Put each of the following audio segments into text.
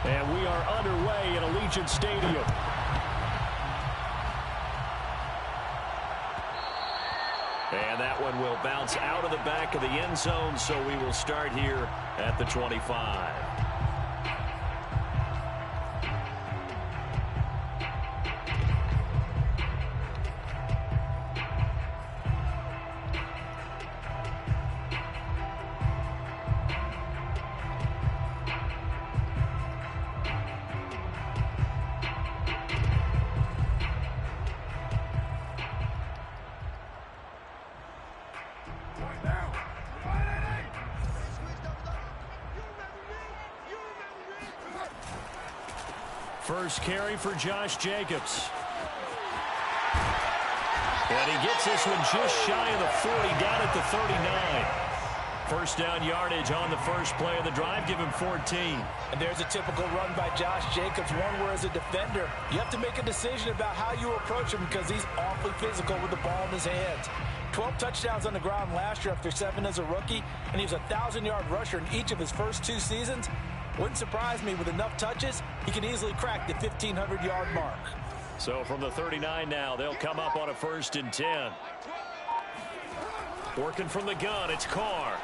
And we are underway at Allegiant Stadium. And that one will bounce out of the back of the end zone, so we will start here at the 25. First carry for Josh Jacobs. And he gets this one just shy of the 40, down at the 39. First down yardage on the first play of the drive. Give him 14. And there's a typical run by Josh Jacobs, one where as a defender, you have to make a decision about how you approach him because he's awfully physical with the ball in his hands. 12 touchdowns on the ground last year after 7 as a rookie, and he was a 1,000-yard rusher in each of his first 2 seasons. Wouldn't surprise me with enough touches, he can easily crack the 1,500-yard mark. So from the 39 now, they'll come up on a 1st and 10. Working from the gun, it's Carr.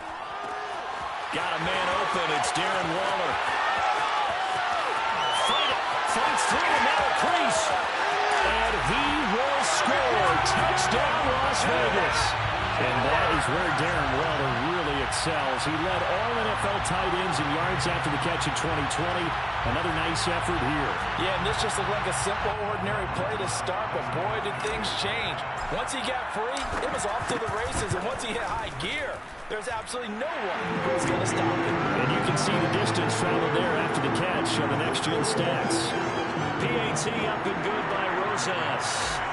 Got a man open, it's Darren Waller. Fights through the middle crease. And he will score. Touchdown, Las Vegas. And that is where Darren Waller really excels. He led all NFL tight ends in yards after the catch in 2020. Another nice effort here. Yeah, and this just looked like a simple, ordinary play to start, but boy, did things change. Once he got free, it was off to the races, and once he hit high gear, there's absolutely no one who was going to stop him. And you can see the distance traveled there after the catch on the next-gen stats. PAT up and good by Rosas.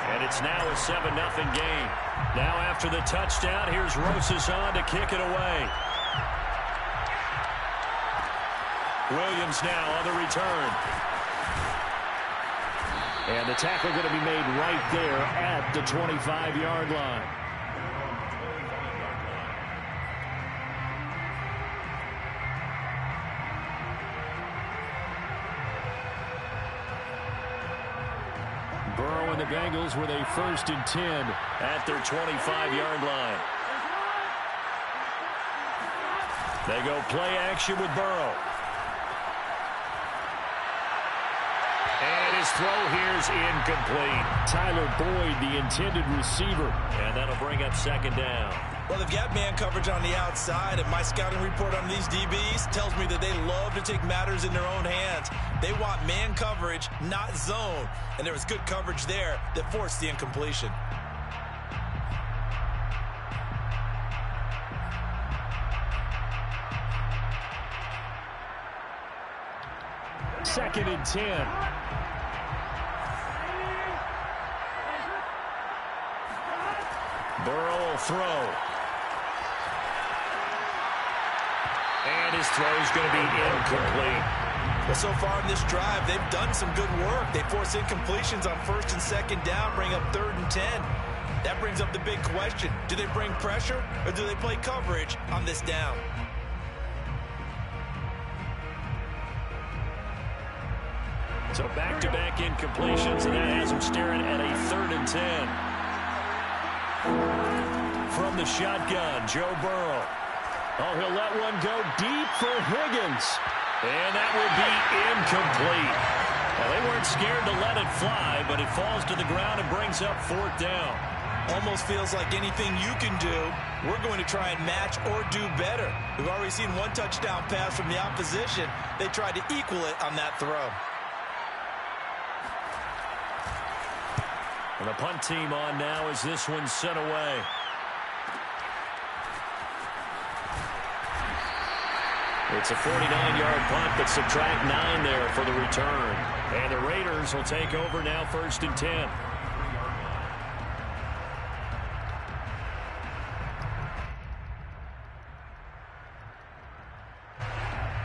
And it's now a 7-0 game. Now after the touchdown, here's Rosas on to kick it away. Williams now on the return. And the tackle going to be made right there at the 25-yard line. Burrow and the Bengals with a 1st and 10 at their 25-yard line. They go play action with Burrow. And his throw here's incomplete. Tyler Boyd, the intended receiver. And that'll bring up 2nd down. Well, they've got man coverage on the outside, and my scouting report on these DBs tells me that they love to take matters in their own hands. They want man coverage, not zone. And there was good coverage there that forced the incompletion. Second and 10. Burrow will throw. And his throw is going to be incomplete. Well, so far in this drive, they've done some good work. They force incompletions on 1st and 2nd down, bring up 3rd and 10. That brings up the big question. Do they bring pressure or do they play coverage on this down? So back-to-back incompletions, and that has them staring at a 3rd and 10. From the shotgun, Joe Burrow. Oh, he'll let one go deep for Higgins. And that will be incomplete. Well, they weren't scared to let it fly, but it falls to the ground and brings up 4th down. Almost feels like anything you can do, we're going to try and match or do better. We've already seen one touchdown pass from the opposition. They tried to equal it on that throw. And the punt team on now as this one's sent away. It's a 49-yard punt, but subtract 9 there for the return. And the Raiders will take over now 1st and 10.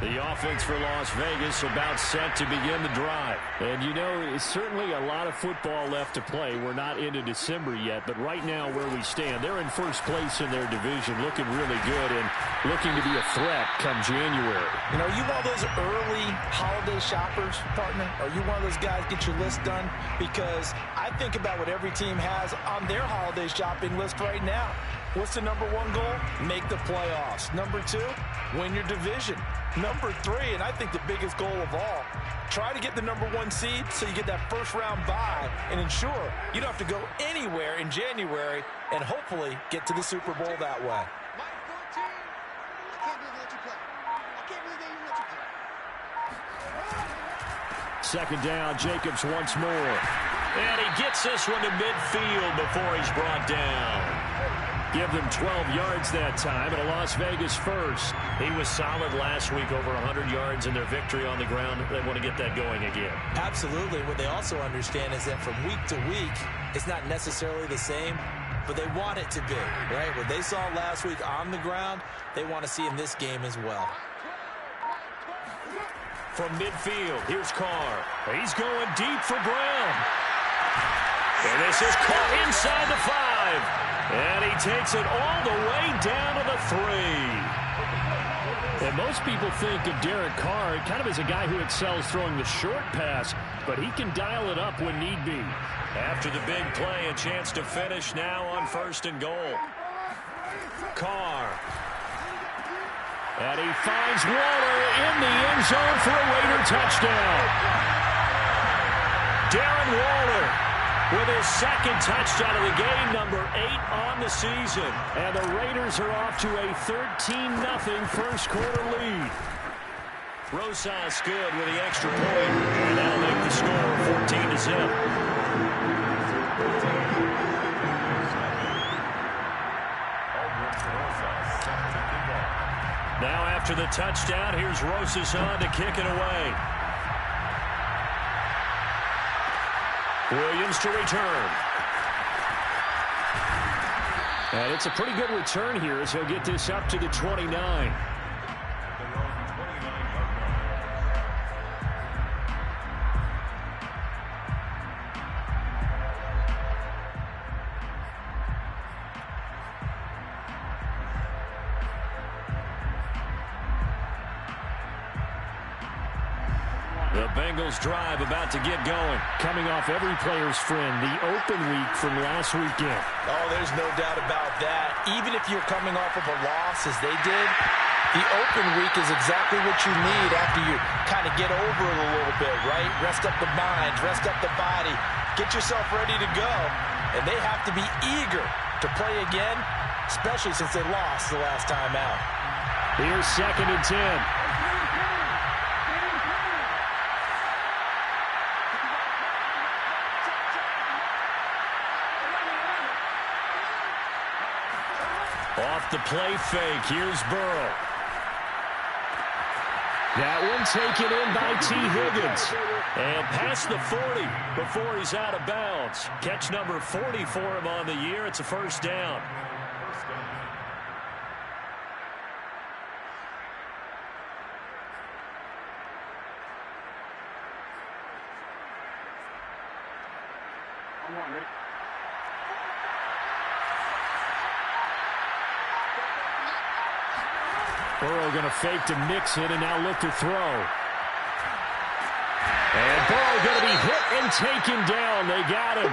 The offense for Las Vegas about set to begin the drive. And, you know, it's certainly a lot of football left to play. We're not into December yet, but right now where we stand, they're in first place in their division, looking really good and looking to be a threat come January. You know, are you one of those early holiday shoppers, partner? Are you one of those guys get your list done? Because I think about what every team has on their holiday shopping list right now. What's the number one goal? Make the playoffs. Number two, win your division. Number three, and I think the biggest goal of all, try to get the number one seed so you get that first round bye and ensure you don't have to go anywhere in January and hopefully get to the Super Bowl that way. Second down, Jacobs once more. And he gets this one to midfield before he's brought down. Give them 12 yards that time, and a Las Vegas first. He was solid last week, over 100 yards in their victory on the ground. They want to get that going again. Absolutely. What they also understand is that from week to week, it's not necessarily the same, but they want it to be, right? What they saw last week on the ground, they want to see in this game as well. From midfield, here's Carr. He's going deep for Brown. And this is caught inside the 5. And he takes it all the way down to the 3. And most people think of Derek Carr kind of as a guy who excels throwing the short pass, but he can dial it up when need be. After the big play, a chance to finish now on 1st and goal. Carr. And he finds Waller in the end zone for a Raider touchdown. Darren Waller with his second touchdown of the game, number 8 on the season. And the Raiders are off to a 13-0 first quarter lead. Rosas good with the extra point, and that'll make the score 14-0. Now after the touchdown, here's Rosas on to kick it away. Williams to return. And it's a pretty good return here as he'll get this up to the 29. The Bengals drive about to get going. Coming off every player's friend, the open week from last weekend. Oh, there's no doubt about that. Even if you're coming off of a loss as they did, the open week is exactly what you need after you kind of get over it a little bit, right? Rest up the mind, rest up the body, get yourself ready to go. And they have to be eager to play again, especially since they lost the last time out. Here's 2nd and 10. Off the play fake, here's Burrow. That one taken in by T. Higgins. And past the 40 before he's out of bounds. Catch number 40 for him on the year. It's a first down. Burrow going to fake to mix it and now look to throw. And Burrow going to be hit and taken down. They got him.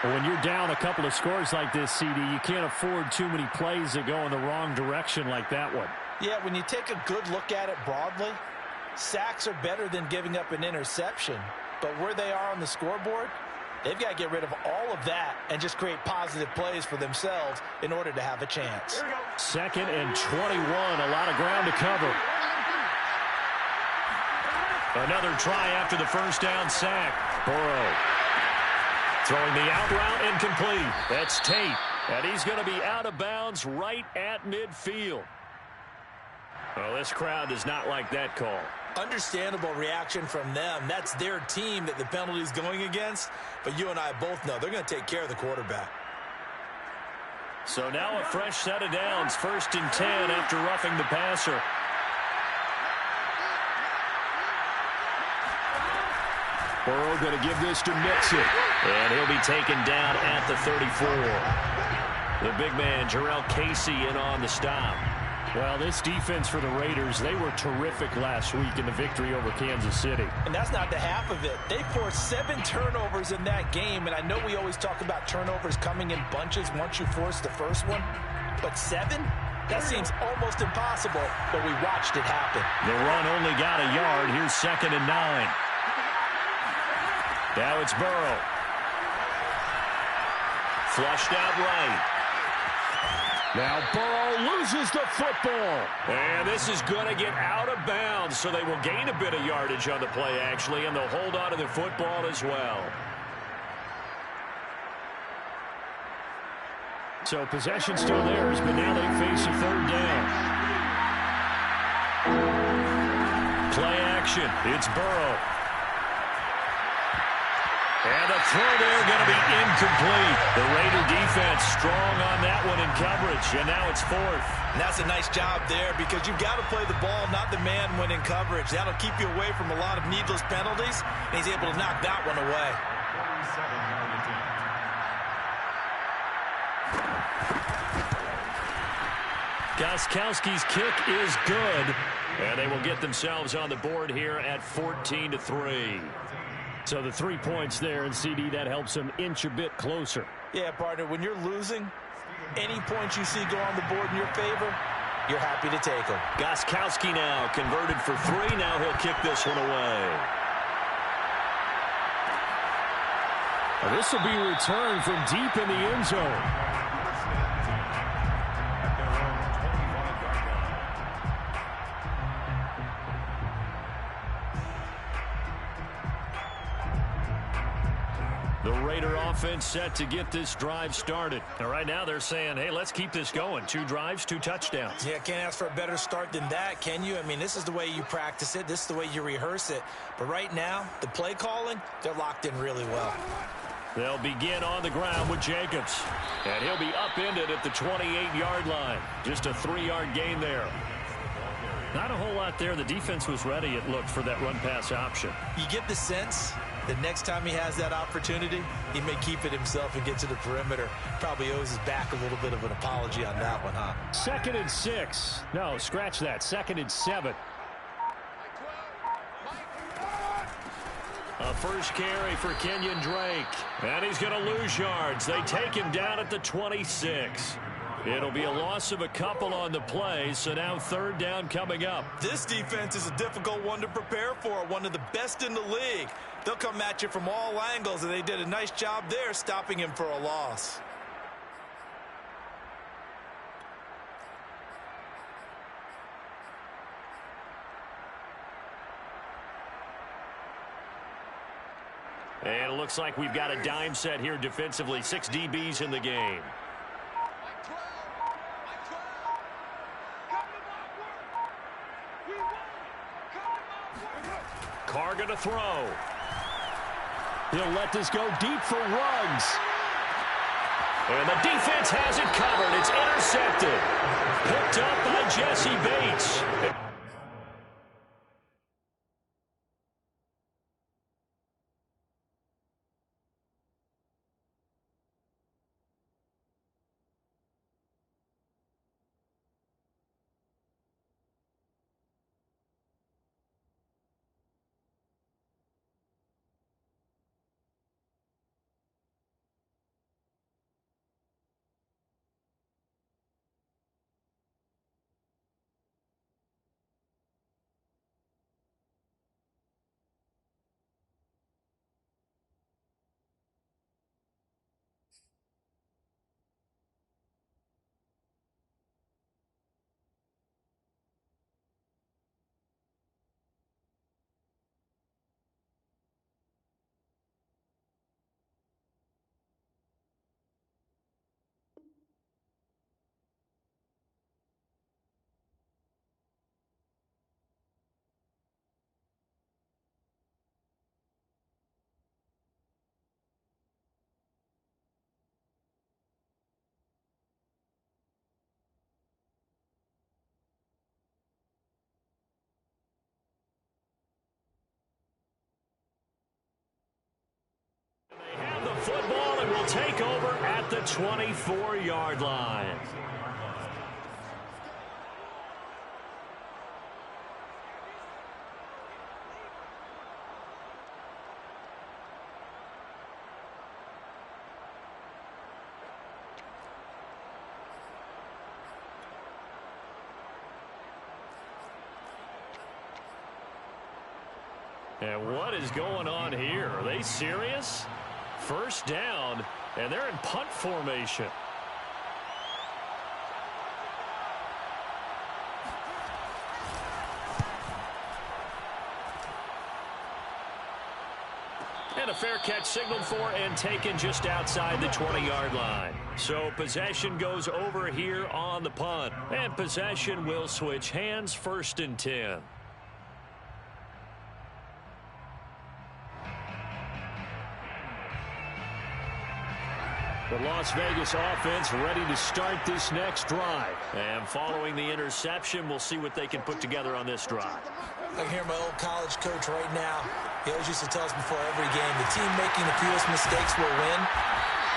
Well, when you're down a couple of scores like this, CD, you can't afford too many plays that go in the wrong direction like that one. Yeah, when you take a good look at it broadly, sacks are better than giving up an interception. But where they are on the scoreboard, they've got to get rid of all of that and just create positive plays for themselves in order to have a chance. 2nd and 21, a lot of ground to cover. Another try after the first down sack. Burrow throwing the out route incomplete. That's Tate, and he's going to be out of bounds right at midfield. Well, this crowd does not like that call. Understandable reaction from them. That's their team that the penalty's going against. But you and I both know they're going to take care of the quarterback. So now a fresh set of downs. 1st and 10 after roughing the passer. Burrow going to give this to Mixon. And he'll be taken down at the 34. The big man, Jarrell Casey, in on the stop. Well, this defense for the Raiders, they were terrific last week in the victory over Kansas City. And that's not the half of it. They forced 7 turnovers in that game, and I know we always talk about turnovers coming in bunches once you force the first one, but 7? That seems almost impossible, but we watched it happen. The run only got a yard. Here's 2nd and 9. Now it's Burrow. Flushed out right. Now Burrow loses the football. And this is going to get out of bounds, so they will gain a bit of yardage on the play, actually, and they'll hold on to the football as well. So possession still theirs, but now they face a 3rd down. Play action. It's Burrow. And the throw there going to be incomplete. The Raider defense strong on that one in coverage, and now it's 4th. And that's a nice job there because you've got to play the ball, not the man when in coverage. That'll keep you away from a lot of needless penalties, and he's able to knock that one away. Gostkowski's kick is good, and they will get themselves on the board here at 14-3. So the 3 points there, and CD, that helps them inch a bit closer. Yeah, partner, when you're losing, any points you see go on the board in your favor, you're happy to take them. Gostkowski now converted for 3. Now he'll kick this one away. Well, this will be returned from deep in the end zone. The Raider offense set to get this drive started. And right now they're saying, hey, let's keep this going. 2 drives, 2 touchdowns. Yeah, can't ask for a better start than that, can you? I mean, this is the way you practice it. This is the way you rehearse it. But right now, the play calling, they're locked in really well. They'll begin on the ground with Jacobs. And he'll be upended at the 28-yard line. Just a 3-yard gain there. Not a whole lot there. The defense was ready, it looked, for that run-pass option. You get the sense the next time he has that opportunity, he may keep it himself and get to the perimeter. Probably owes his back a little bit of an apology on that one, huh? 2nd and 6. No, scratch that. 2nd and 7. A first carry for Kenyon Drake. And he's going to lose yards. They take him down at the 26. It'll be a loss of a couple on the play, so now 3rd down coming up. This defense is a difficult one to prepare for, one of the best in the league. They'll come at you from all angles, and they did a nice job there stopping him for a loss. And it looks like we've got a dime set here defensively. 6 DBs in the game. Carr going to throw. He'll let this go deep for Ruggs. And the defense has it covered. It's intercepted. Picked up by Jesse Bates. and will take over at the 24-yard line. And what is going on here? Are they serious? First down, and they're in punt formation. And a fair catch signaled for and taken just outside the 20-yard line. So possession goes over here on the punt. And possession will switch hands, 1st and 10. The Las Vegas offense ready to start this next drive. And following the interception, we'll see what they can put together on this drive. I can hear my old college coach right now. He always used to tell us before every game, the team making the fewest mistakes will win.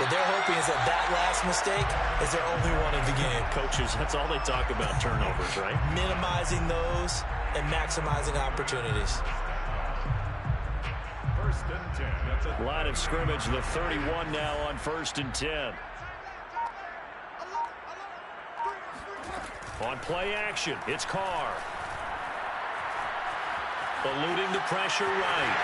What they're hoping is that last mistake is their only one in the game. Coaches, that's all they talk about, turnovers, right? Minimizing those and maximizing opportunities. Line of scrimmage, the 31 now on 1st and 10. On play action, it's Carr. Eluding the pressure right.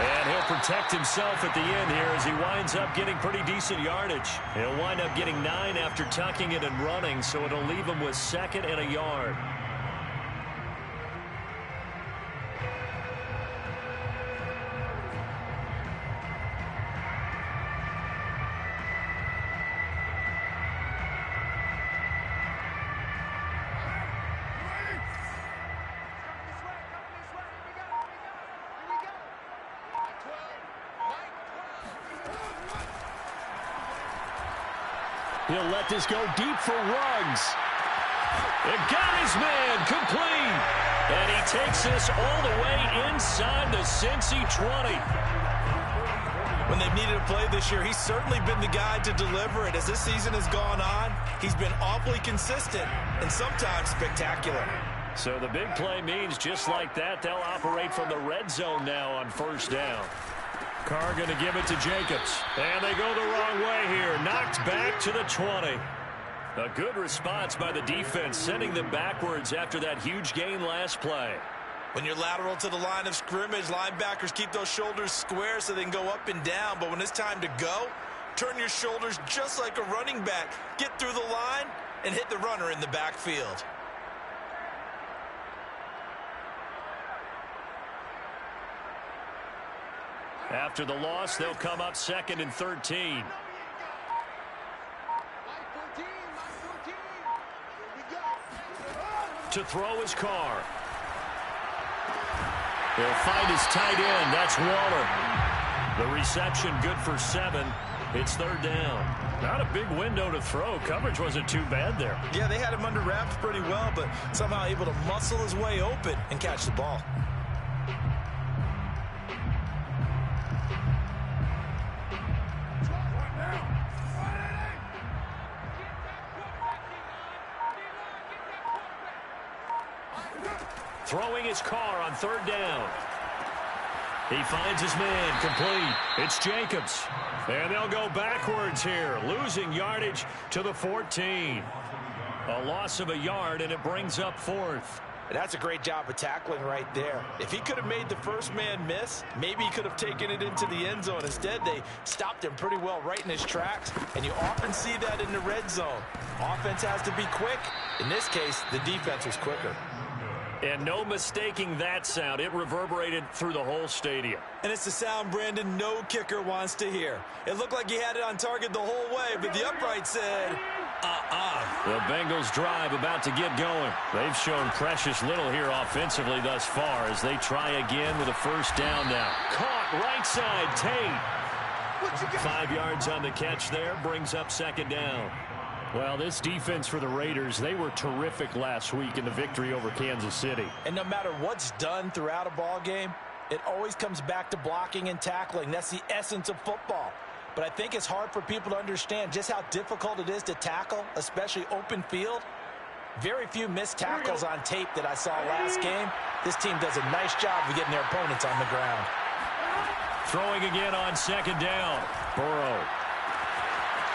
And he'll protect himself at the end here as he winds up getting pretty decent yardage. He'll wind up getting 9 after tucking it and running, so it'll leave him with 2nd and a yard. He'll let this go deep for Ruggs. It got his man complete. And he takes this all the way inside the Cincy 20. When they've needed a play this year, he's certainly been the guy to deliver it. As this season has gone on, he's been awfully consistent and sometimes spectacular. So the big play means just like that, they'll operate from the red zone now on 1st down. Carr going to give it to Jacobs. And they go the wrong way here. Knocked back to the 20. A good response by the defense, sending them backwards after that huge gain last play. When you're lateral to the line of scrimmage, linebackers keep those shoulders square so they can go up and down. But when it's time to go, turn your shoulders just like a running back. Get through the line and hit the runner in the backfield. After the loss, they'll come up 2nd and 13. To throw his Carr. He'll find his tight end. That's Waller. The reception good for 7. It's 3rd down. Not a big window to throw. Coverage wasn't too bad there. Yeah, they had him under wraps pretty well, but somehow able to muscle his way open and catch the ball. Throwing his Carr on 3rd down. He finds his man complete. It's Jacobs. And they'll go backwards here, losing yardage to the 14. A loss of a yard, and it brings up 4th. That's a great job of tackling right there. If he could have made the first man miss, maybe he could have taken it into the end zone. Instead, they stopped him pretty well right in his tracks, and you often see that in the red zone. Offense has to be quick. In this case, the defense was quicker. And no mistaking that sound. It reverberated through the whole stadium. And it's the sound, Brandon, no kicker wants to hear. It looked like he had it on target the whole way, but the upright said, The Bengals drive about to get going. They've shown precious little here offensively thus far as they try again with a 1st down now. Caught right side, Tate. 5 yards on the catch there, brings up 2nd down. Well, this defense for the Raiders, they were terrific last week in the victory over Kansas City. And no matter what's done throughout a ball game, it always comes back to blocking and tackling. That's the essence of football. but I think it's hard for people to understand just how difficult it is to tackle, especially open field. Very few missed tackles on tape that I saw last game. This team does a nice job of getting their opponents on the ground. Throwing again on second down. Burrow.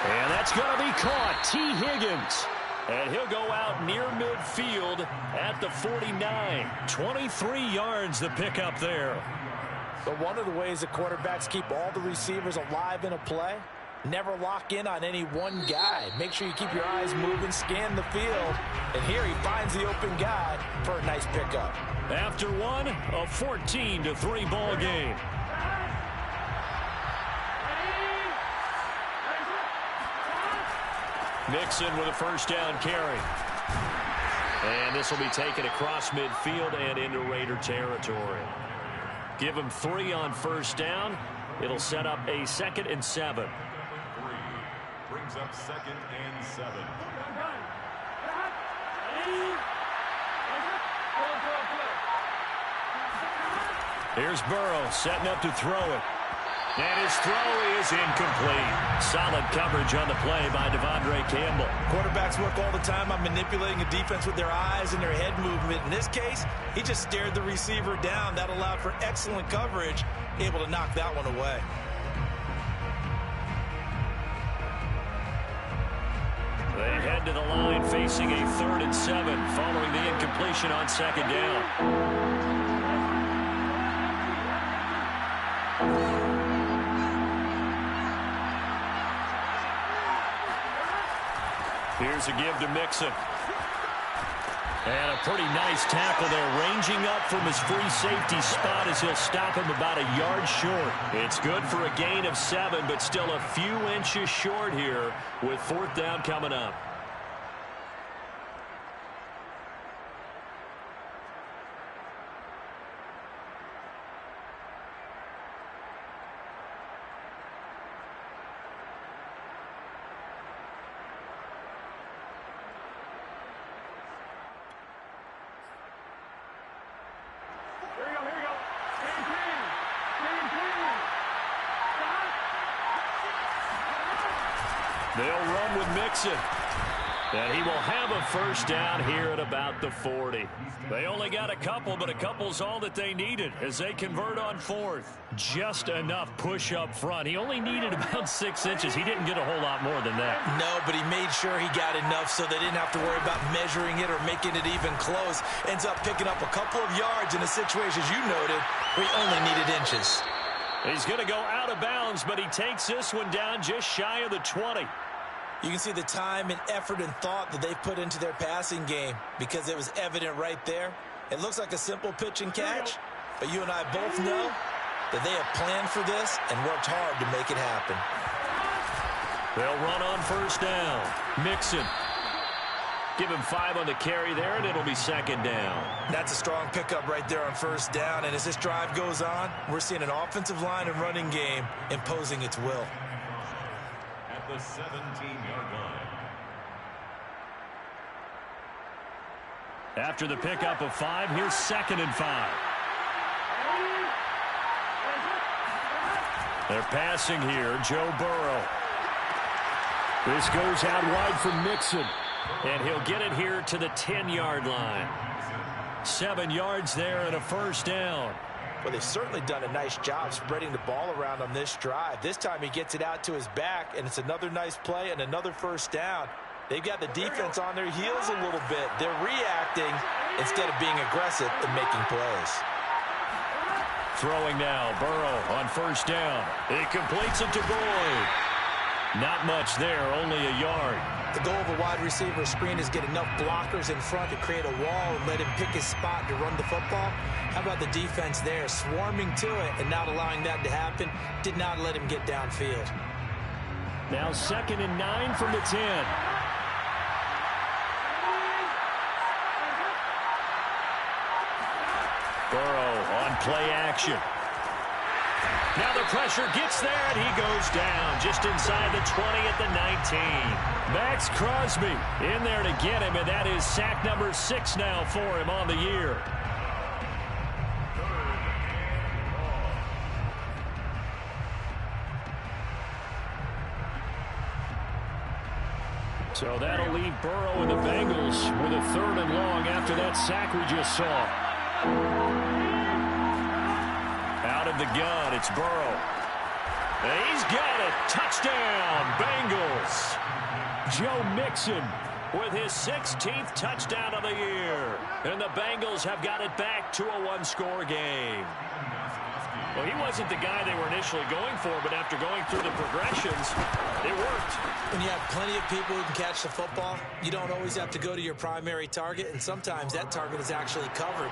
And that's going to be caught. T. Higgins. And he'll go out near midfield at the 49. 23 yards the pickup there. But one of the ways that quarterbacks keep all the receivers alive in a play, never lock in on any one guy. Make sure you keep your eyes moving, scan the field. And here he finds the open guy for a nice pickup. After one, a 14-3 ball game. Mixon with a first down carry. And this will be taken across midfield and into Raider territory. Give him 3 on first down. It'll set up a 2nd and 7. Brings up 2nd and 7. Here's Burrow setting up to throw it. And his throw is incomplete. Solid coverage on the play by Devondre Campbell. Quarterbacks work all the time on manipulating a defense with their eyes and their head movement. In this case, he just stared the receiver down. That allowed for excellent coverage, able to knock that one away. They head to the line facing a 3rd and 7 following the incompletion on second down. Here's a give to Mixon. And a pretty nice tackle there, ranging up from his free safety spot as he'll stop him about a yard short. It's good for a gain of 7, but still a few inches short here with 4th down coming up. They'll run with Mixon. And he will have a first down here at about the 40. They only got a couple, but a couple's all that they needed as they convert on 4th. Just enough push up front. He only needed about 6 inches. He didn't get a whole lot more than that. No, but he made sure he got enough so they didn't have to worry about measuring it or making it even close. Ends up picking up a couple of yards in a situation, as you noted, where he only needed inches. He's going to go out of bounds, but he takes this one down just shy of the 20. You can see the time and effort and thought that they put into their passing game because it was evident right there. It looks like a simple pitch and catch, but you and I both know that they have planned for this and worked hard to make it happen. They'll run on first down. Mixon. Give him 5 on the carry there, and it'll be 2nd down. That's a strong pickup right there on first down, and as this drive goes on, we're seeing an offensive line and running game imposing its will. At the 17-yard line. After the pickup of 5, here's 2nd and 5. They're passing here, Joe Burrow. This goes out wide for Mixon. And he'll get it here to the 10-yard line. 7 yards there and a first down. Well, they've certainly done a nice job spreading the ball around on this drive. This time he gets it out to his back, and it's another nice play and another first down. They've got the defense on their heels a little bit. They're reacting instead of being aggressive and making plays. Throwing now, Burrow on first down. He completes it to Boyd. Not much there, only a yard. The goal of a wide receiver screen is get enough blockers in front to create a wall and let him pick his spot to run the football. How about the defense there, swarming to it and not allowing that to happen? Did not let him get downfield. Now 2nd and 9 from the 10. Burrow on play action. Now the pressure gets there, and he goes down just inside the 20 at the 19. Max Crosby in there to get him, and that is sack number 6 now for him on the year. So that'll leave Burrow and the Bengals with a 3rd and long after that sack we just saw. Out of the gun, it's Burrow. And he's got it. Touchdown, Bengals. Joe Mixon with his 16th touchdown of the year. And the Bengals have got it back to a one-score game. Well, he wasn't the guy they were initially going for, but after going through the progressions, it worked. When you have plenty of people who can catch the football, you don't always have to go to your primary target, and sometimes that target is actually covered.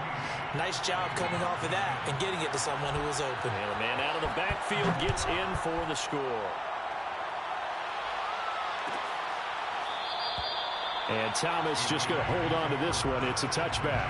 Nice job coming off of that and getting it to someone who was open. And the man out of the backfield gets in for the score. And Thomas just going to hold on to this one. It's a touchback.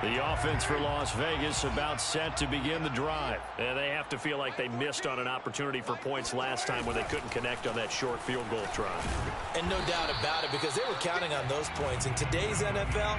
The offense for Las Vegas about set to begin the drive. And they have to feel like they missed on an opportunity for points last time when they couldn't connect on that short field goal try. And no doubt about it, because they were counting on those points. In today's NFL,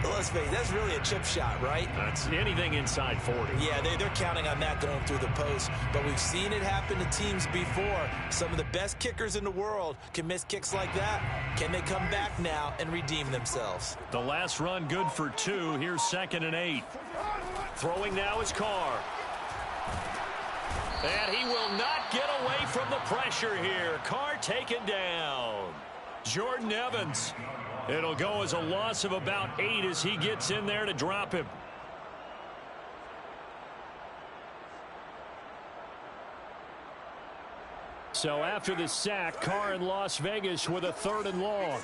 let's face it, that's really a chip shot, right? That's anything inside 40. Yeah, they're counting on that going through the post. But we've seen it happen to teams before. Some of the best kickers in the world can miss kicks like that. Can they come back now and redeem themselves? The last run good for 2. Here's 2nd and 8. Throwing now is Carr. And he will not get away from the pressure here. Carr taken down. Jordan Evans. It'll go as a loss of about 8 as he gets in there to drop him. So after the sack, Carr in Las Vegas with a 3rd and long.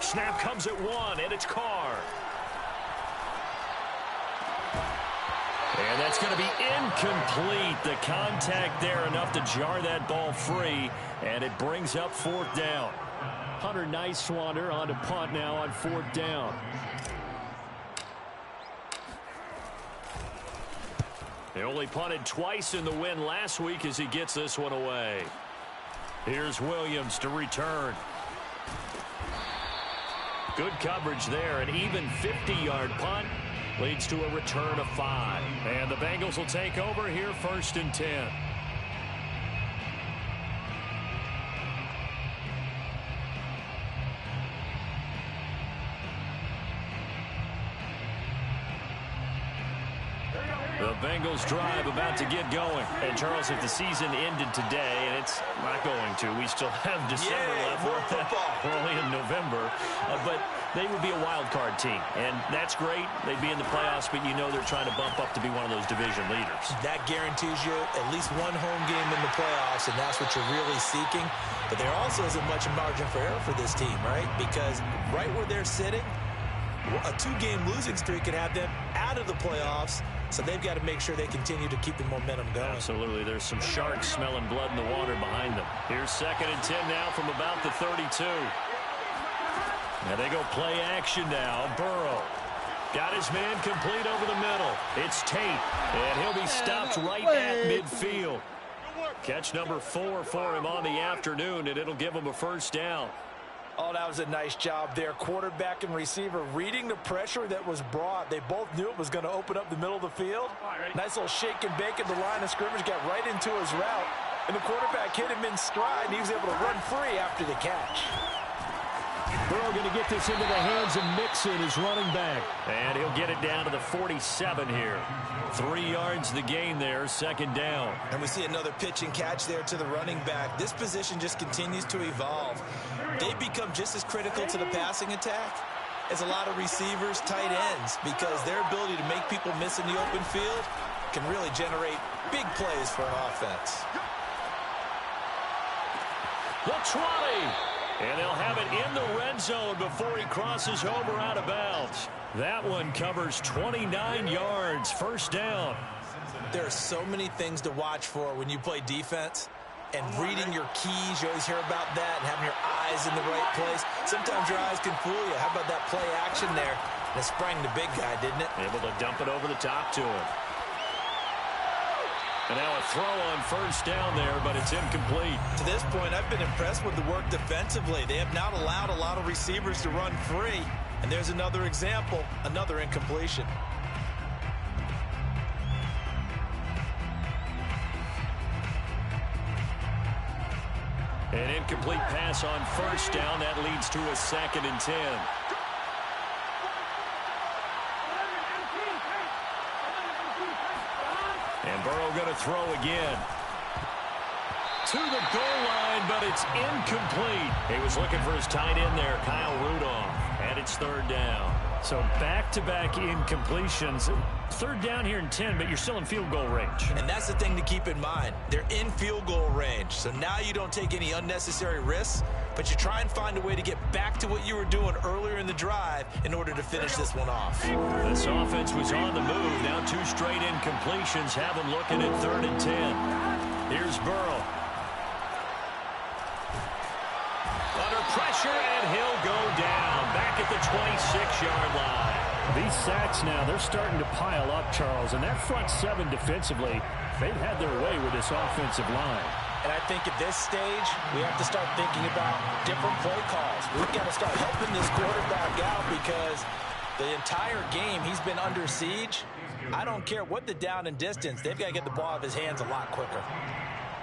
Snap comes at 1, and it's Carr. And that's going to be incomplete. The contact there enough to jar that ball free, and it brings up 4th down. Hunter Nicewander on to punt now on 4th down. They only punted twice in the win last week as he gets this one away. Here's Williams to return. Good coverage there, an even 50-yard punt. Leads to a return of 5. And the Bengals will take over here 1st and 10. The Bengals drive about to get going. And Charles, if the season ended today, and it's not going to, we still have December left. More football. We're only in November. But they would be a wild card team. And that's great. They'd be in the playoffs, but you know they're trying to bump up to be one of those division leaders. That guarantees you at least one home game in the playoffs, and that's what you're really seeking. But there also isn't much margin for error for this team, right? Because right where they're sitting, a 2-game losing streak could have them out of the playoffs. So they've got to make sure they continue to keep the momentum going. Absolutely. There's some sharks smelling blood in the water behind them. Here's 2nd and 10 now from about the 32. Now they go play action now. Burrow got his man complete over the middle. It's Tate, and he'll be stopped right at midfield. Catch number 4 for him on the afternoon, and it'll give him a 1st down. Oh, that was a nice job there. Quarterback and receiver reading the pressure that was brought. They both knew it was going to open up the middle of the field. Nice little shake and bake at the line of scrimmage. Got right into his route. And the quarterback hit him in stride, and he was able to run free after the catch. Burrow going to get this into the hands of Mixon, his running back. And he'll get it down to the 47 here. 3 yards the gain there, 2nd down. And we see another pitch and catch there to the running back. This position just continues to evolve. They become just as critical to the passing attack as a lot of receivers, tight ends, because their ability to make people miss in the open field can really generate big plays for an offense. The 20. And they'll have it in the red zone before he crosses over out of bounds. That one covers 29 yards, 1st down. There are so many things to watch for when you play defense. And reading your keys, you always hear about that, and having your eyes in the right place. Sometimes your eyes can fool you. How about that play action there? That sprang the big guy, didn't it? Able to dump it over the top to him. And now a throw on first down there, but it's incomplete. To this point, I've been impressed with the work defensively. They have not allowed a lot of receivers to run free. And there's another example, another incompletion. An incomplete pass on first down. That leads to a 2nd and 10. And Burrow going to throw again. To the goal line, but it's incomplete. He was looking for his tight end there, Kyle Rudolph. And it's 3rd down. So back-to-back incompletions. 3rd down here in 10, but you're still in field goal range. And that's the thing to keep in mind. They're in field goal range. So now you don't take any unnecessary risks, but you try and find a way to get back to what you were doing earlier in the drive in order to finish this one off. This offense was on the move. Now 2 straight incompletions have them looking at 3rd and 10. Here's Burrow. Under pressure, and he'll go down. Back at the 26-yard line. These sacks now, they're starting to pile up, Charles. And that front 7 defensively, they've had their way with this offensive line. And I think at this stage, we have to start thinking about different play calls. We've got to start helping this quarterback out because the entire game he's been under siege. I don't care what the down and distance. They've got to get the ball out of his hands a lot quicker.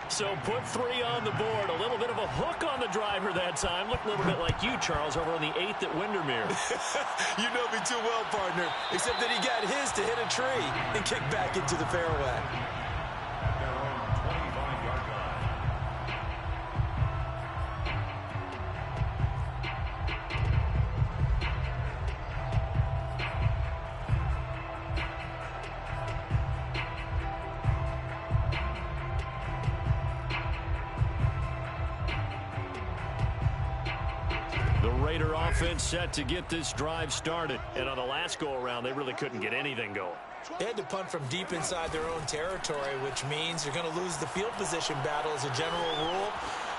So put 3 on the board. A little bit of a hook on the driver that time. Looked a little bit like you, Charles, over on the 8th at Windermere. You know me too well, partner. Except that he got his to hit a tree and kick back into the fairway. Raider offense set to get this drive started. And on the last go-around, they really couldn't get anything going. They had to punt from deep inside their own territory, which means you're going to lose the field position battle as a general rule.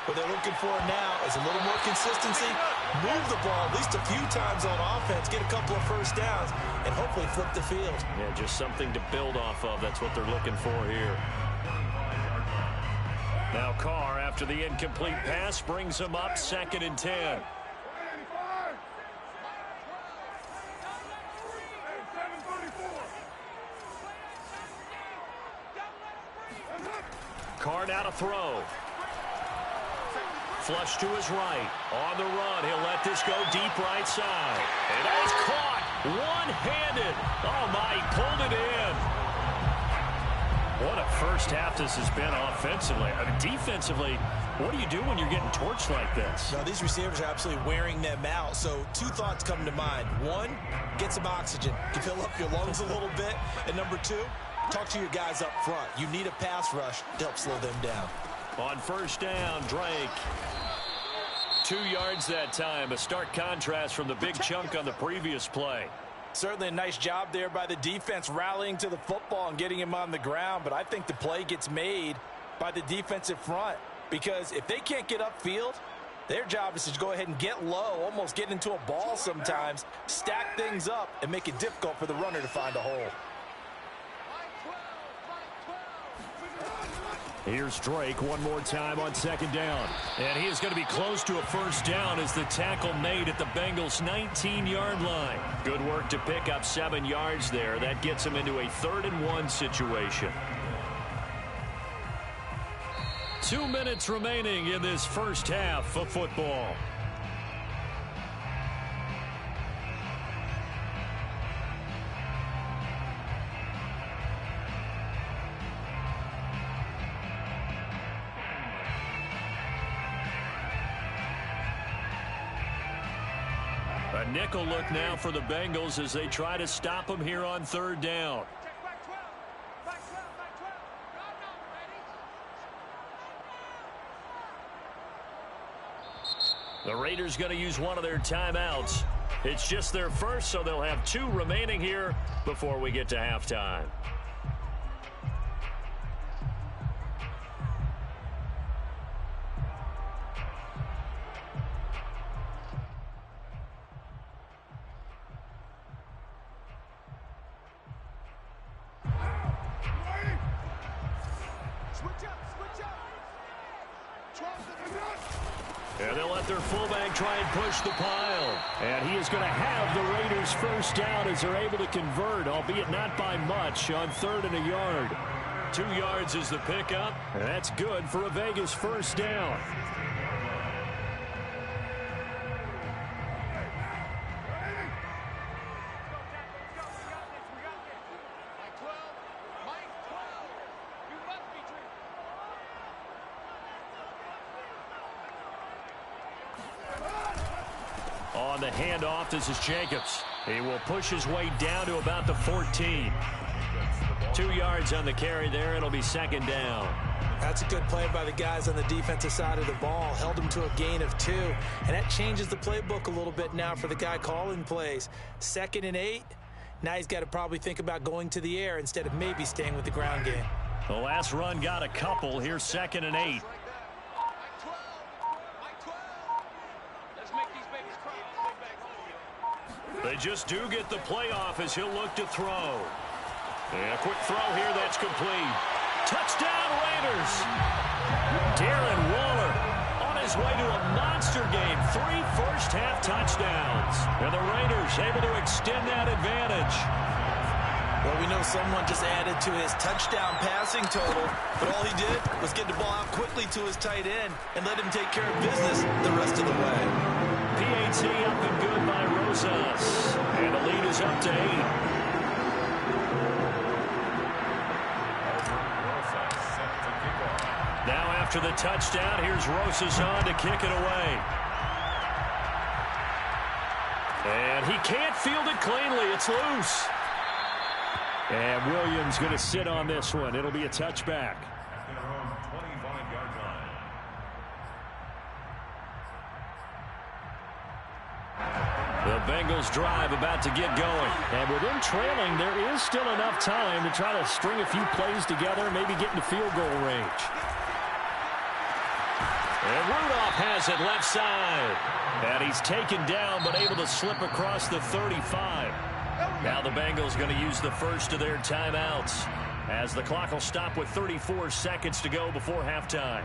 What they're looking for now is a little more consistency, move the ball at least a few times on offense, get a couple of first downs, and hopefully flip the field. Yeah, just something to build off of. That's what they're looking for here. Now Carr, after the incomplete pass, brings them up 2nd and 10. Carr now to throw. Flush to his right. On the run. He'll let this go deep right side. And that is caught. One-handed. Oh, my. He pulled it in. What a first half this has been offensively. I mean, defensively, what do you do when you're getting torched like this? No, these receivers are absolutely wearing them out. So 2 thoughts come to mind. 1, get some oxygen. You fill up your lungs a little bit. And number 2, talk to your guys up front. You need a pass rush to help slow them down. On first down, Drake. 2 yards that time. A stark contrast from the big chunk on the previous play. Certainly a nice job there by the defense rallying to the football and getting him on the ground. But I think the play gets made by the defensive front. Because if they can't get upfield, their job is to go ahead and get low, almost get into a ball sometimes, stack things up, and make it difficult for the runner to find a hole. Here's Drake one more time on 2nd down. And he is going to be close to a first down as the tackle made at the Bengals' 19-yard line. Good work to pick up 7 yards there. That gets him into a 3rd and 1 situation. 2 minutes remaining in this first half of football. A nickel look now for the Bengals as they try to stop him here on 3rd down. The Raiders going to use one of their timeouts. It's just their first, so they'll have 2 remaining here before we get to halftime. And they'll let their fullback try and push the pile. And he is going to have the Raiders first down as they're able to convert, albeit not by much, on 3rd and a yard. 2 yards is the pickup. And that's good for a Vegas first down. On the handoff, this is Jacobs. He will push his way down to about the 14. 2 yards on the carry there. It'll be 2nd down. That's a good play by the guys on the defensive side of the ball. Held them to a gain of 2. And that changes the playbook a little bit now for the guy calling plays. 2nd and 8. Now he's got to probably think about going to the air instead of maybe staying with the ground game. The last run got a couple. Here's 2nd and 8. They just do get the playoff as he'll look to throw. And a quick throw here, that's complete. Touchdown, Raiders! Darren Waller on his way to a monster game. 3 first-half touchdowns. And the Raiders able to extend that advantage. Well, we know someone just added to his touchdown passing total, but all he did was get the ball out quickly to his tight end and let him take care of business the rest of the way. PAT up and good by Rosas. And the lead is up to 8. Now after the touchdown, here's Rosas on to kick it away. And he can't field it cleanly. It's loose. And Williams going to sit on this one. It'll be a touchback. The Bengals drive about to get going. And with them trailing, there is still enough time to try to string a few plays together, maybe get into field goal range. And Rudolph has it left side. And he's taken down but able to slip across the 35. Now the Bengals going to use the first of their timeouts as the clock will stop with 34 seconds to go before halftime.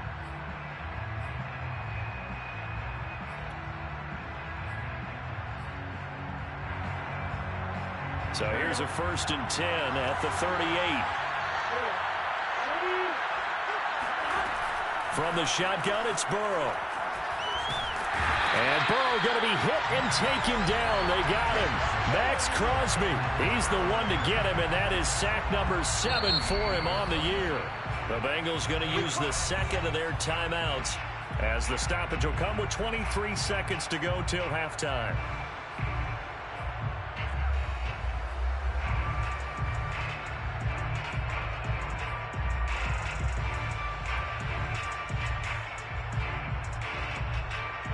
So here's a 1st and 10 at the 38. From the shotgun, it's Burrow. And Burrow going to be hit and taken down. They got him. Max Crosby. He's the one to get him, and that is sack number 7 for him on the year. The Bengals going to use the second of their timeouts as the stoppage will come with 23 seconds to go till halftime.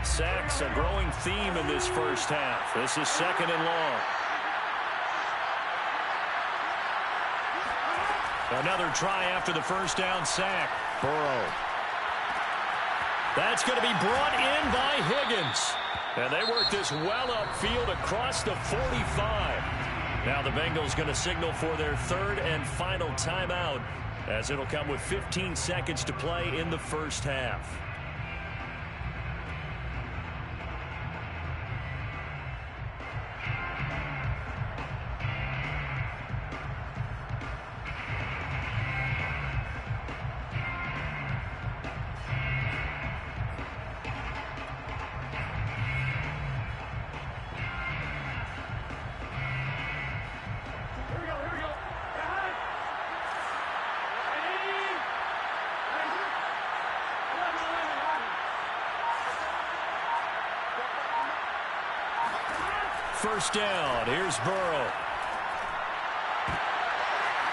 Sacks, a growing theme in this first half. This is 2nd and long. Another try after the first down sack. Burrow. That's going to be brought in by Higgins. And they work this well upfield across the 45. Now the Bengals going to signal for their 3rd and final timeout as it'll come with 15 seconds to play in the first half. First down. Here's Burrow.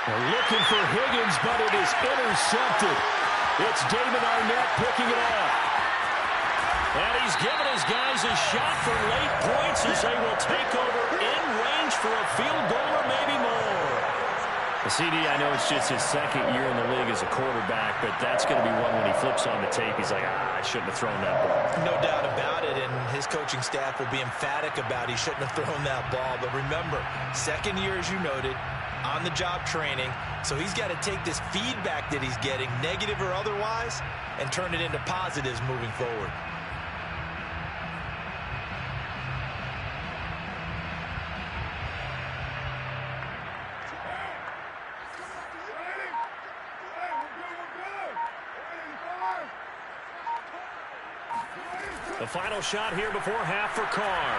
They're looking for Higgins, but it is intercepted. It's David Arnett picking it up. And he's given his guys a shot for late points as they will take over in range for a field goal or maybe more. CD, I know it's just his 2nd year in the league as a quarterback, but that's going to be one when he flips on the tape. He's like, I shouldn't have thrown that ball. No doubt about it, and his coaching staff will be emphatic about he shouldn't have thrown that ball. But remember, 2nd year, as you noted, on-the-job training, so he's got to take this feedback that he's getting, negative or otherwise, and turn it into positives moving forward. The final shot here before half for Carr.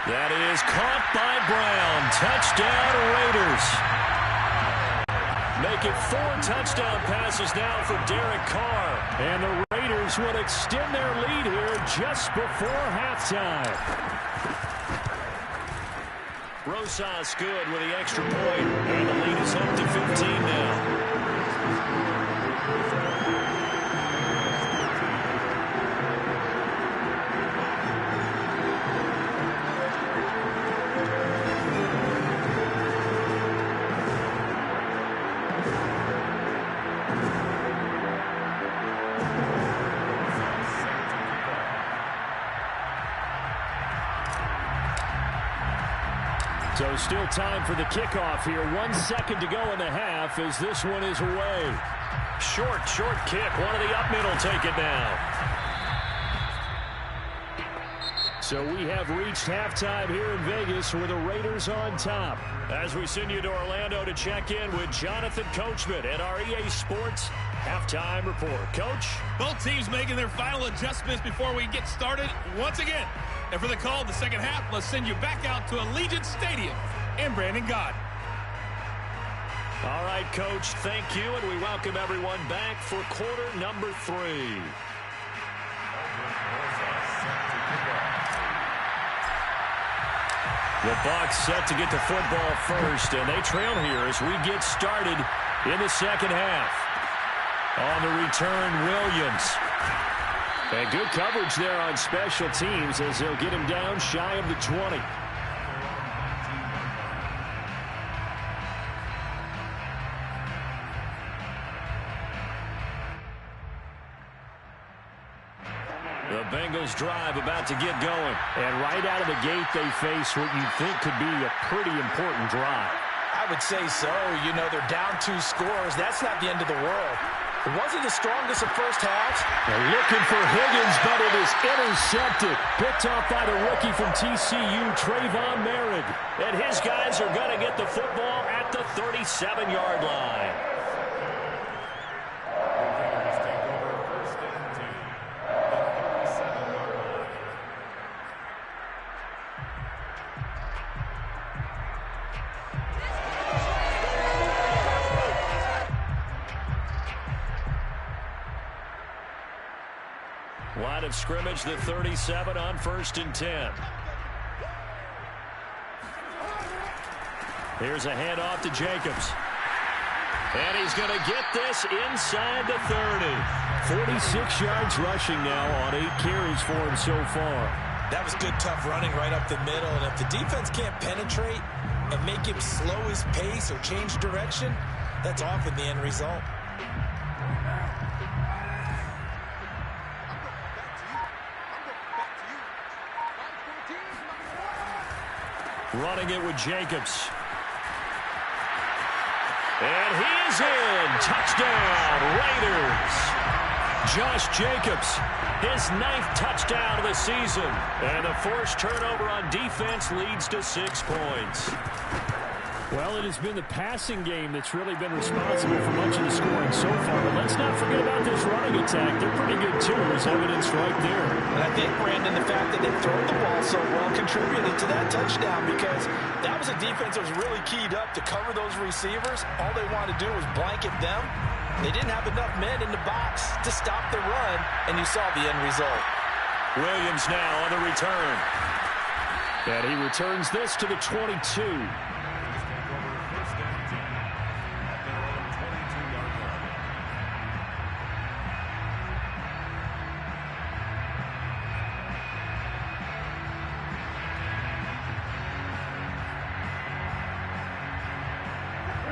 That is caught by Brown. Touchdown, Raiders. Make it 4 touchdown passes now for Derek Carr. And the Raiders will extend their lead here just before halftime. Rosas good with the extra point, and the lead is up to 15 now. So still time for the kickoff here. 1 second to go in the half as this one is away. Short kick. One of the up middle take it now. So we have reached halftime here in Vegas with the Raiders on top. As we send you to Orlando to check in with Jonathan Coachman at our EA Sports Halftime Report. Coach? Both teams making their final adjustments before we get started once again. And for the call of the second half, let's send you back out to Allegiant Stadium in Brandon God. All right, Coach, thank you, and we welcome everyone back for quarter number 3. The Bucs set to get the football first, and they trail here as we get started in the second half. On the return, Williams. And good coverage there on special teams as they'll get him down shy of the 20. The Bengals drive about to get going. And right out of the gate, they face what you think could be a pretty important drive. I would say so. You know, they're down 2 scores. That's not the end of the world. It wasn't the strongest of first halves. They're looking for Higgins, but it is intercepted. Picked off by the rookie from TCU, Trayvon Merrick. And his guys are going to get the football at the 37-yard line. Line of scrimmage, the 37 on 1st and 10. Here's a handoff to Jacobs. And he's going to get this inside the 30. 46 yards rushing now on 8 carries for him so far. That was good, tough running right up the middle. And if the defense can't penetrate and make him slow his pace or change direction, that's often the end result. Running it with Jacobs. And he is in. Touchdown, Raiders. Josh Jacobs, his 9th touchdown of the season. And the forced turnover on defense leads to 6 points. Well, it has been the passing game that's really been responsible for much of the scoring so far. But let's not forget about this running attack. They're pretty good, too, as evidence right there. And I think, Brandon, the fact that they throw the ball so well contributed to that touchdown because that was a defense that was really keyed up to cover those receivers. All they wanted to do was blanket them. They didn't have enough men in the box to stop the run, and you saw the end result. Williams now on the return. And he returns this to the 22.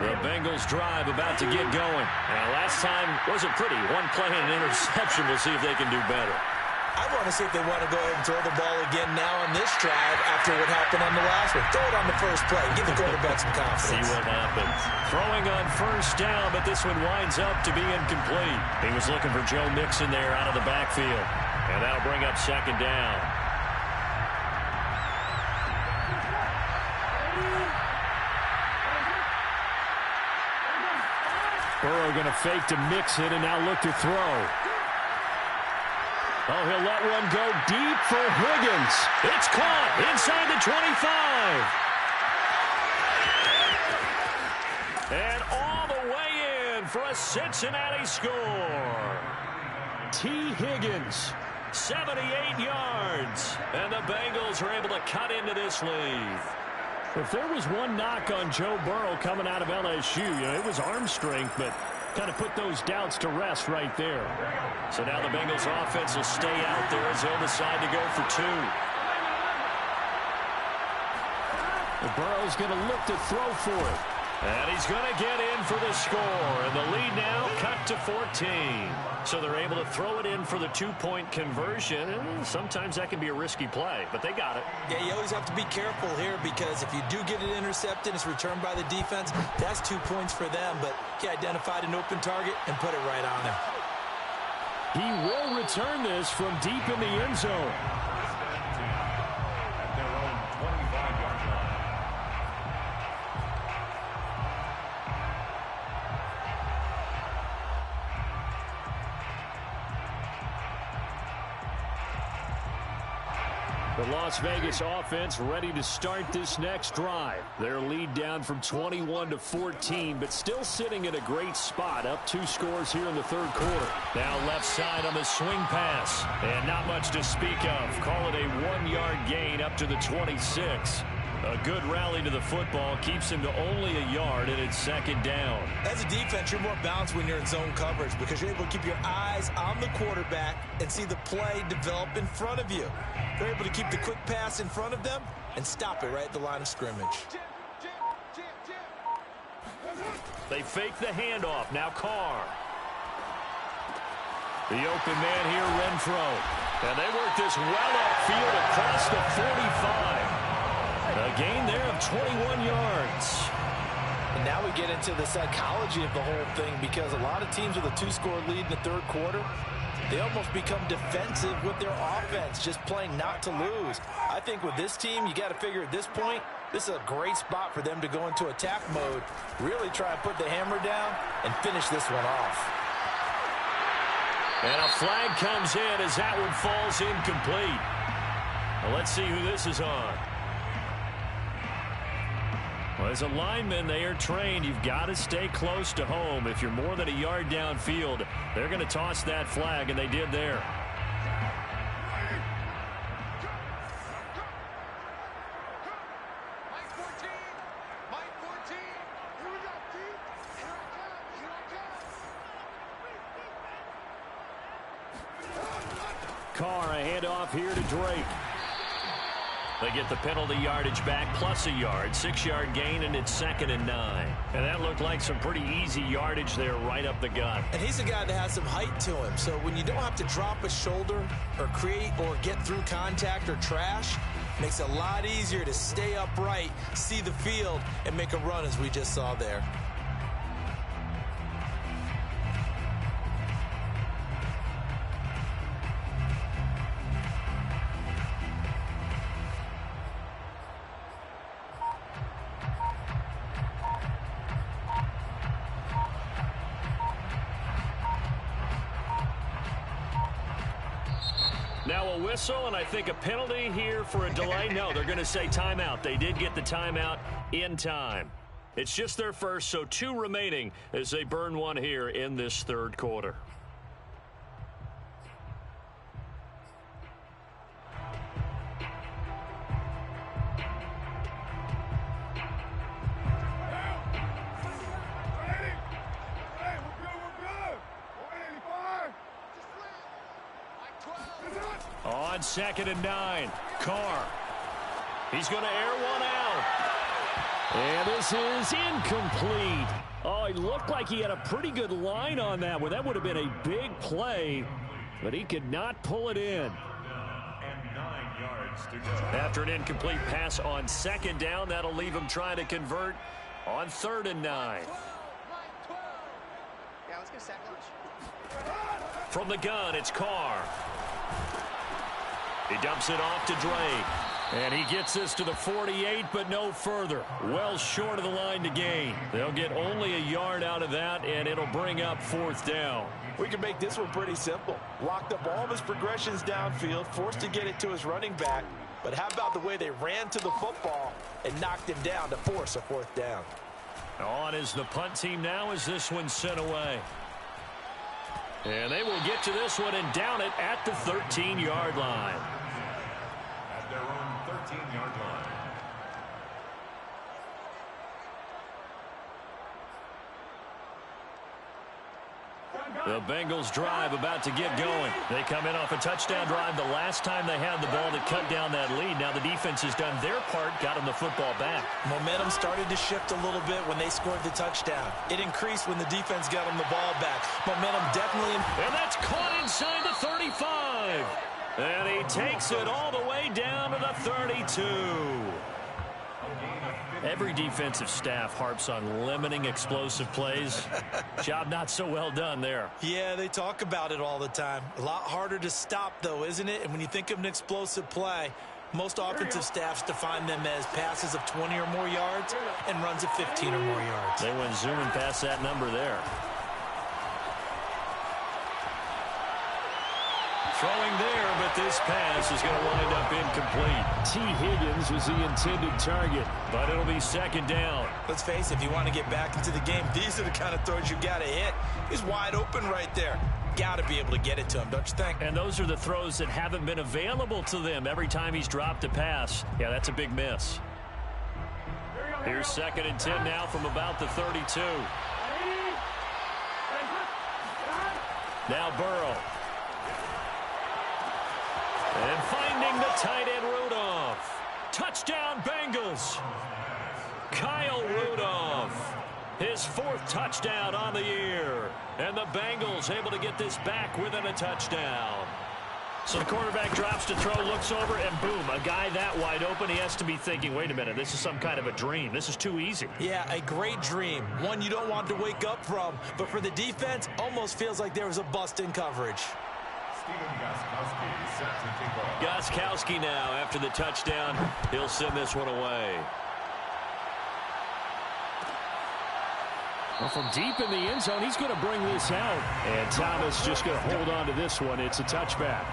The Bengals drive about to get going. Last time wasn't pretty. 1 play and an interception. We'll see if they can do better. I want to see if they want to go ahead and throw the ball again now on this drive after what happened on the last one. Throw it on the first play. Give the quarterback some confidence. See what happens. Throwing on first down, but this one winds up to be incomplete. He was looking for Joe Mixon there out of the backfield. And that'll bring up second down. Burrow going to fake to Mixon and now look to throw. Oh, he'll let one go deep for Higgins. It's caught inside the 25. And all the way in for a Cincinnati score. T. Higgins. 78 yards. And the Bengals are able to cut into this lead. If there was one knock on Joe Burrow coming out of LSU, it was arm strength, but kind of put those doubts to rest right there. So now the Bengals offense will stay out there as they'll decide to go for two. Burrow's going to look to throw for it. And he's going to get in for the score. And the lead now cut to 14. So they're able to throw it in for the two-point conversion. And sometimes that can be a risky play, but they got it. Yeah, you always have to be careful here because if you do get it intercepted, it's returned by the defense. That's 2 points for them, but he identified an open target and put it right on him. He will return this from deep in the end zone. At their own 25-yard line. The Las Vegas offense ready to start this next drive. Their lead down from 21 to 14, but still sitting in a great spot, up 2 scores here in the third quarter. Now left side on the swing pass, and not much to speak of. Call it a 1-yard gain up to the 26. A good rally to the football keeps him to only a yard, and it's second down. As a defense, you're more balanced when you're in zone coverage because you're able to keep your eyes on the quarterback and see the play develop in front of you. They're able to keep the quick pass in front of them and stop it right at the line of scrimmage. They fake the handoff. Now Carr. The open man here, Renfro. And they work this well upfield across the 45. A gain there of 21 yards. And now we get into the psychology of the whole thing because a lot of teams with a 2-score lead in the third quarter, they almost become defensive with their offense, just playing not to lose. I think with this team, you got to figure at this point, this is a great spot for them to go into attack mode, really try and put the hammer down and finish this one off. And a flag comes in as that one falls incomplete. Well, let's see who this is on. Well, as a lineman, they are trained. You've got to stay close to home. If you're more than a yard downfield, they're going to toss that flag, and they did there. Carr, a handoff here to Drake. They get the penalty yardage back plus a yard, 6-yard gain, and it's 2nd and 9. And that looked like some pretty easy yardage there right up the gut. And he's a guy that has some height to him, so when you don't have to drop a shoulder or create or get through contact or trash, it makes it a lot easier to stay upright, see the field, and make a run as we just saw there. Now a whistle, and I think a penalty here for a delay. No, they're going to say timeout. They did get the timeout in time. It's just their first, so 2 remaining as they burn one here in this third quarter. On 2nd and 9, Carr. He's going to air one out. And this is incomplete. Oh, he looked like he had a pretty good line on that one. That would have been a big play, but he could not pull it in. yards to go. After an incomplete pass on second down, that'll leave him trying to convert on 3rd and 9. Yeah, let's get a sack lunch. From the gun, it's Carr. He dumps it off to Drake. And he gets this to the 48, but no further. Well short of the line to gain. They'll get only a yard out of that, and it'll bring up 4th down. We can make this one pretty simple. Locked up all of his progressions downfield, forced to get it to his running back. But how about the way they ran to the football and knocked him down to force a 4th down? On is the punt team now as this one's sent away. And they will get to this one and down it at the 13-yard line. At their own 13-yard line. The Bengals drive about to get going. They come in off a touchdown drive the last time they had the ball to cut down that lead. Now the defense has done their part, got them the football back. Momentum started to shift a little bit when they scored the touchdown. It increased when the defense got them the ball back. Momentum definitely. And that's caught inside the 35. And he takes it all the way down to the 32. Every defensive staff harps on limiting explosive plays. Job not so well done there. Yeah, they talk about it all the time. A lot harder to stop, though, isn't it? And when you think of an explosive play, most offensive staffs define them as passes of 20 or more yards and runs of 15 or more yards. They went zooming past that number there. Throwing there, but this pass is going to wind up incomplete. T. Higgins was the intended target, but it'll be 2nd down. Let's face it, if you want to get back into the game, these are the kind of throws you got to hit. He's wide open right there. Got to be able to get it to him, don't you think? And those are the throws that haven't been available to them every time he's dropped a pass. Yeah, that's a big miss. Here's 2nd and 10 now from about the 32. Now Burrow. And finding the tight end Rudolph. Touchdown Bengals. Kyle Rudolph. His 4th touchdown on the year. And the Bengals able to get this back within a touchdown. So the quarterback drops to throw, looks over, and boom, a guy that wide open, he has to be thinking, wait a minute, this is some kind of a dream. This is too easy. Yeah, a great dream. One you don't want to wake up from. But for the defense, almost feels like there was a bust in coverage. Gostkowski now after the touchdown. He'll send this one away. Well, from deep in the end zone, he's going to bring this out. And Thomas just going to hold on to this one. It's a touchback.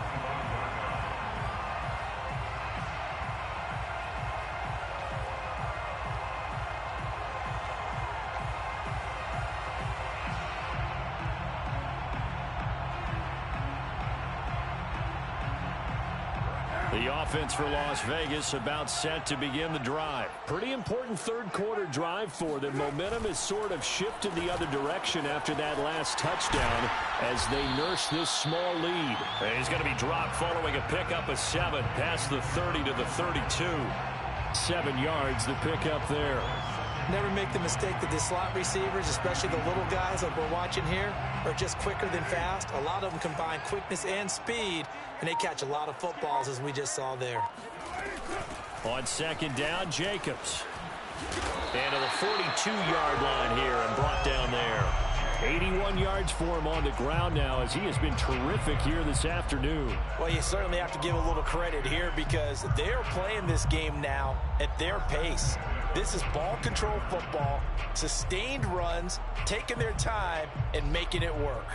The offense for Las Vegas about set to begin the drive. Pretty important 3rd quarter drive for them. Momentum has sort of shifted the other direction after that last touchdown as they nurse this small lead. And he's going to be dropped following a pickup of 7 past the 30 to the 32. 7 yards, the pickup there. Never make the mistake that the slot receivers, especially the little guys like we're watching here, are just quicker than fast. A lot of them combine quickness and speed, and they catch a lot of footballs, as we just saw there. On 2nd down, Jacobs. And to the 42-yard line here and brought down there. 81 yards for him on the ground now as he has been terrific here this afternoon. Well, you certainly have to give a little credit here because they're playing this game now at their pace. This is ball control football, sustained runs, taking their time, and making it work.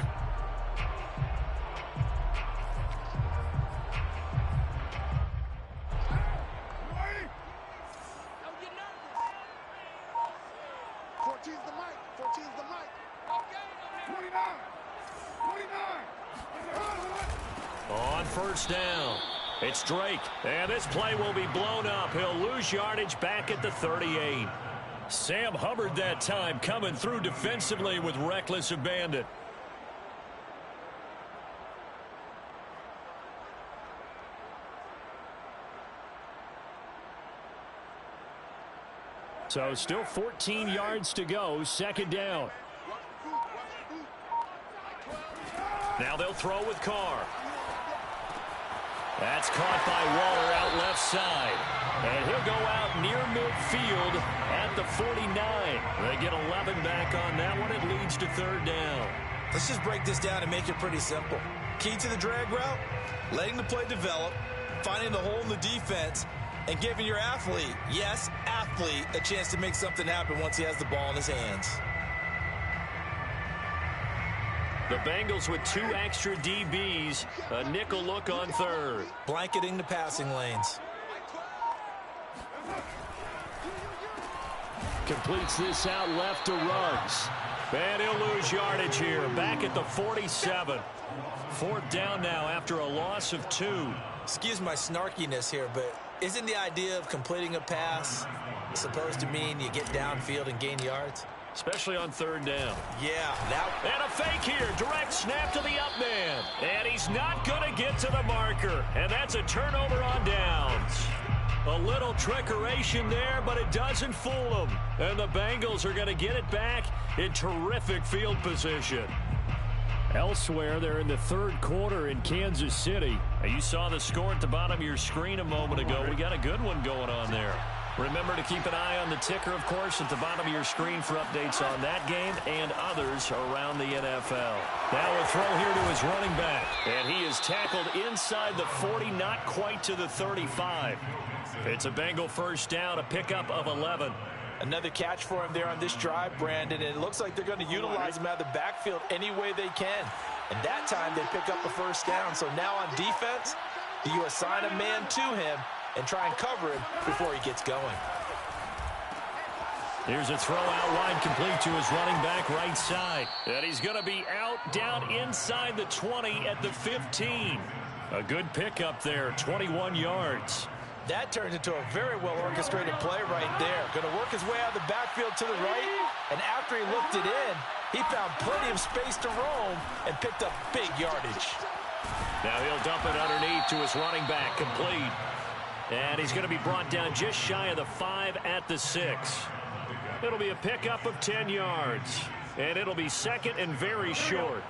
On 1st down, it's Drake, and this play will be blown up. He'll lose yardage back at the 38. Sam Hubbard that time coming through defensively with reckless abandon. So still 14 yards to go, 2nd down. Now they'll throw with Carr. That's caught by Waller out left side. And he'll go out near midfield at the 49. They get 11 back on that one. It leads to third down. Let's just break this down and make it pretty simple. Key to the drag route, letting the play develop, finding the hole in the defense, and giving your athlete, yes, athlete, a chance to make something happen once he has the ball in his hands. The Bengals with 2 extra DBs, a nickel look on third. Blanketing the passing lanes. Completes this out left to Ruggs. And he'll lose yardage here, back at the 47. Fourth down now after a loss of 2. Excuse my snarkiness here, but isn't the idea of completing a pass supposed to mean you get downfield and gain yards? Especially on third down. Yeah. And a fake here. Direct snap to the up man. And he's not going to get to the marker. And that's a turnover on downs. A little trickeration there, but it doesn't fool them. And the Bengals are going to get it back in terrific field position. Elsewhere, they're in the third quarter in Kansas City. You saw the score at the bottom of your screen a moment ago. We got a good one going on there. Remember to keep an eye on the ticker, of course, at the bottom of your screen for updates on that game and others around the NFL. Now a throw here to his running back. And he is tackled inside the 40, not quite to the 35. It's a Bengal first down, a pickup of 11. Another catch for him there on this drive, Brandon, and it looks like they're going to utilize him out of the backfield any way they can. And that time they pick up a first down. So now on defense, do you assign a man to him and try and cover him before he gets going? Here's a throw out wide, complete to his running back right side. And he's going to be out down inside the 20 at the 15. A good pickup there, 21 yards. That turned into a very well-orchestrated play right there. Going to work his way out of the backfield to the right, and after he looked it in, he found plenty of space to roam and picked up big yardage. Now he'll dump it underneath to his running back, complete. And he's going to be brought down just shy of the 5 at the 6. It'll be a pickup of 10 yards, and it'll be second and very short.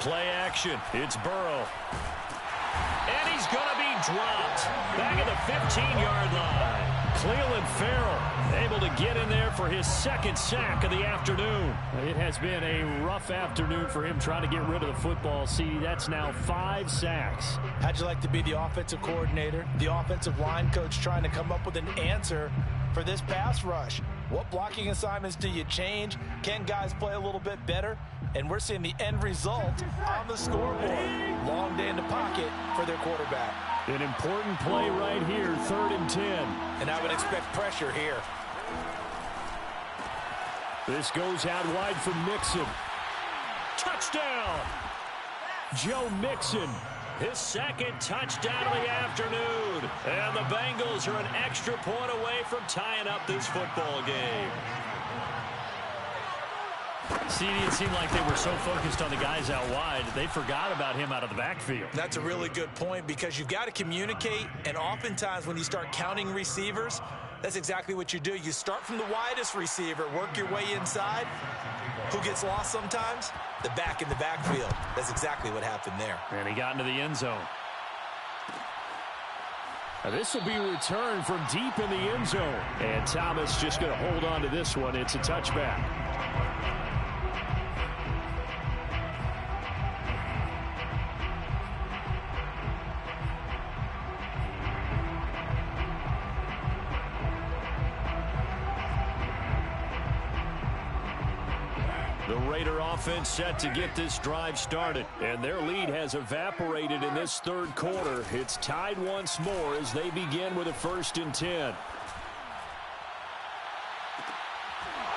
Play action. It's Burrow. And he's going to be dropped. Back at the 15-yard line. Clelin Ferrell able to get in there for his second sack of the afternoon. It has been a rough afternoon for him trying to get rid of the football. See, that's now 5 sacks. How'd you like to be the offensive coordinator, the offensive line coach trying to come up with an answer for this pass rush? What blocking assignments do you change? Can guys play a little bit better? And we're seeing the end result on the scoreboard. Long day in the pocket for their quarterback. An important play right here, 3rd and 10. And I would expect pressure here. This goes out wide for Mixon. Touchdown! Joe Mixon. His second touchdown of the afternoon. And the Bengals are an extra point away from tying up this football game. See, it seemed like they were so focused on the guys out wide, they forgot about him out of the backfield. That's a really good point because you've got to communicate, and oftentimes when you start counting receivers, that's exactly what you do. You start from the widest receiver, work your way inside. Who gets lost sometimes? The back in the backfield. That's exactly what happened there. And he got into the end zone. Now this will be returned from deep in the end zone. And Thomas just going to hold on to this one. It's a touchback. The Raider offense set to get this drive started, and their lead has evaporated in this third quarter. It's tied once more as they begin with a 1st and 10.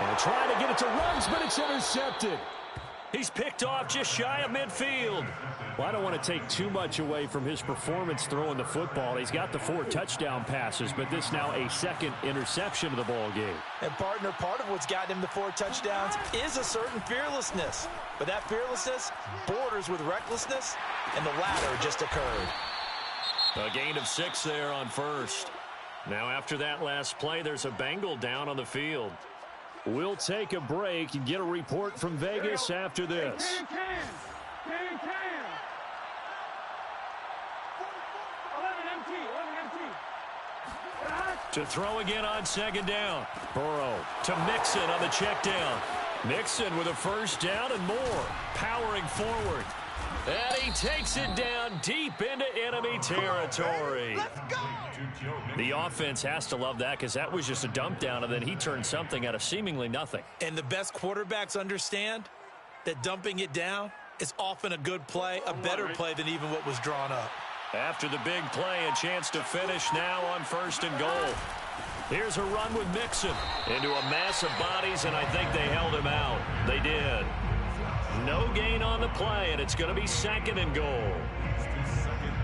And trying to get it to Ruggs, but it's intercepted. He's picked off just shy of midfield. Well, I don't want to take too much away from his performance throwing the football. He's got the 4 touchdown passes, but this now a second interception of the ball game. And, partner, part of what's gotten him the 4 touchdowns is a certain fearlessness. But that fearlessness borders with recklessness, and the latter just occurred. A gain of 6 there on first. Now, after that last play, there's a Bengal down on the field. We'll take a break and get a report from Vegas after this. To throw again on second down. Burrow to Mixon on the check down. Mixon with a first down and more. Powering forward. And he takes it down deep into enemy territory. Let's go! The offense has to love that because that was just a dump down, and then he turned something out of seemingly nothing. And the best quarterbacks understand that dumping it down is often a good play, a better play than even what was drawn up. After the big play, a chance to finish now on 1st and goal. Here's a run with Mixon into a mass of bodies, and I think they held him out. They did. No gain on the play, and it's going to be 2nd and goal.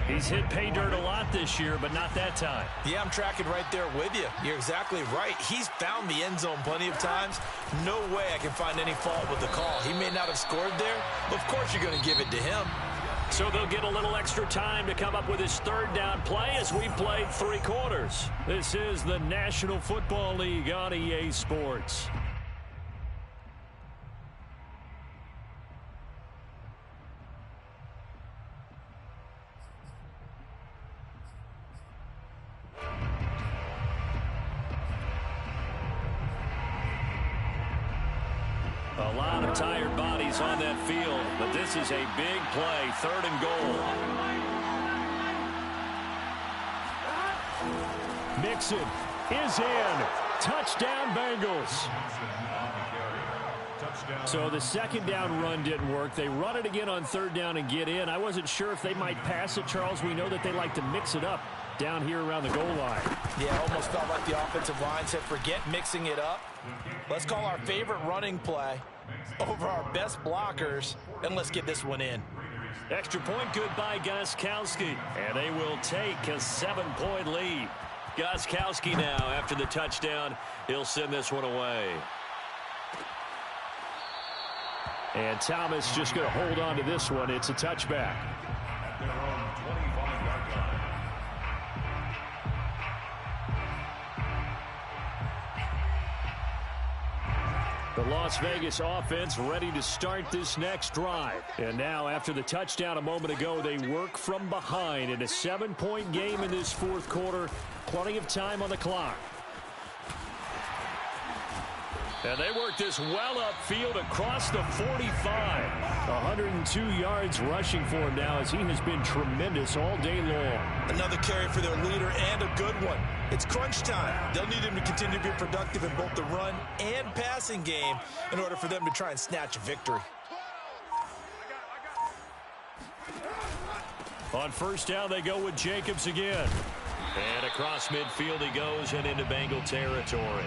He's hit pay dirt a lot this year, but not that time. Yeah, I'm tracking right there with you. You're exactly right. He's found the end zone plenty of times. No way I can find any fault with the call. He may not have scored there, but of course you're going to give it to him. So they'll get a little extra time to come up with his 3rd down play as we played 3 quarters. This is the National Football League on EA Sports. A lot of tired bodies on that field, but this is a big play, 3rd and goal. Mixon is in. Touchdown, Bengals. So the 2nd down run didn't work. They run it again on 3rd down and get in. I wasn't sure if they might pass it, Charles. We know that they like to mix it up down here around the goal line. Yeah, almost felt like the offensive line said, forget mixing it up. Let's call our favorite running play over our best blockers, and let's get this one in. Extra point good by Gostkowski, and they will take a 7-point lead. Gostkowski now, after the touchdown, he'll send this one away. And Thomas just going to hold on to this one. It's a touchback. The Las Vegas offense ready to start this next drive. And now, after the touchdown a moment ago, they work from behind in a 7-point game in this 4th quarter. Plenty of time on the clock. And they work this well upfield across the 45. 102 yards rushing for him now as he has been tremendous all day long. Another carry for their leader and a good one. It's crunch time. They'll need him to continue to be productive in both the run and passing game in order for them to try and snatch a victory. On 1st down, they go with Jacobs again. And across midfield he goes and into Bengal territory.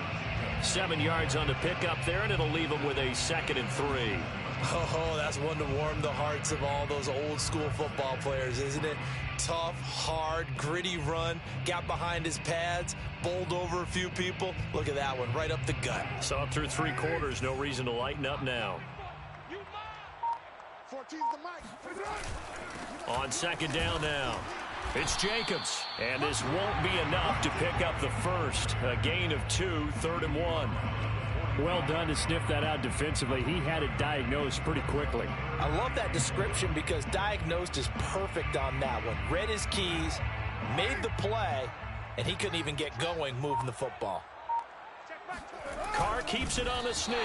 7 yards on the pickup there, and it'll leave him with a 2nd and 3. Oh, that's one to warm the hearts of all those old school football players, isn't it? Tough, hard, gritty run, got behind his pads, bowled over a few people. Look at that one, right up the gut. Saw it through 3 quarters, no reason to lighten up now. On 2nd down now. It's Jacobs, and this won't be enough to pick up the first. A gain of 2, 3rd and 1. Well done to sniff that out defensively. He had it diagnosed pretty quickly. I love that description because diagnosed is perfect on that one. Read his keys, made the play, and he couldn't even get going moving the football. Carr keeps it on the sneak.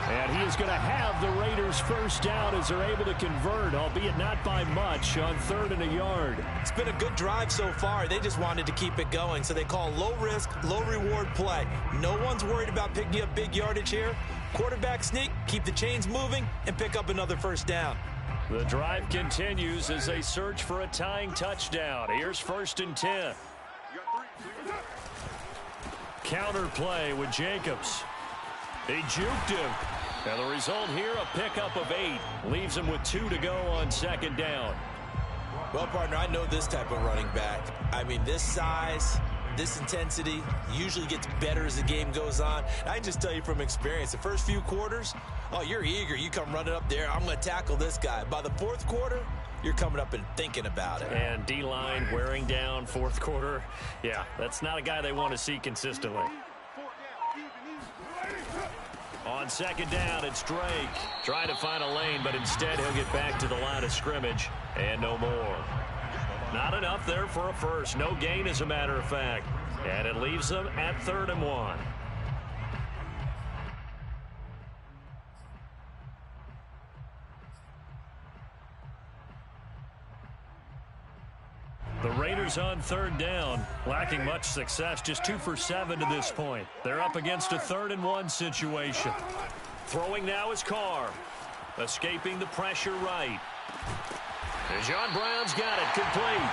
And he is going to have the Raiders first down as they're able to convert, albeit not by much, on 3rd and a yard. It's been a good drive so far. They just wanted to keep it going, so they call low-risk, low-reward play. No one's worried about picking up big yardage here. Quarterback sneak, keep the chains moving, and pick up another first down. The drive continues as they search for a tying touchdown. Here's 1st and 10. Counter play with Jacobs. He juked him. And the result here, a pickup of 8. Leaves him with 2 to go on 2nd down. Well, partner, I know this type of running back. I mean, this size, this intensity usually gets better as the game goes on. I can just tell you from experience, the first few quarters, oh, you're eager. You come running up there, I'm going to tackle this guy. By the 4th quarter, you're coming up and thinking about it. And D-line wearing down 4th quarter. Yeah, that's not a guy they want to see consistently. On second down, it's Drake. Trying to find a lane, but instead he'll get back to the line of scrimmage and no more. Not enough there for a first. No gain, as a matter of fact. And it leaves them at 3rd and 1. The Raiders on 3rd down, lacking much success, just 2 for 7 to this point. They're up against a 3rd and 1 situation. Throwing now is Carr, escaping the pressure right. And John Brown's got it, complete.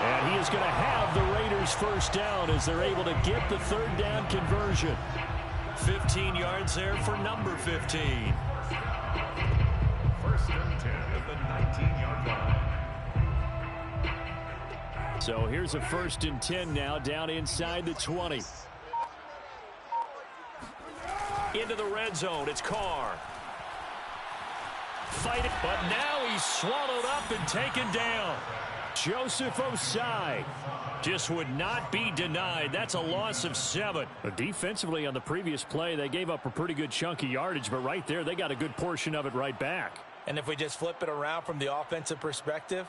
And he is going to have the Raiders first down as they're able to get the 3rd down conversion. 15 yards there for number 15. 1st and 10 at the 19-yard line. So here's a 1st and 10 now, down inside the 20. Into the red zone, it's Carr. Fight it, but now he's swallowed up and taken down. Joseph Osai Just would not be denied. That's a loss of 7. Defensively on the previous play, they gave up a pretty good chunk of yardage, but right there, they got a good portion of it right back. And if we just flip it around from the offensive perspective,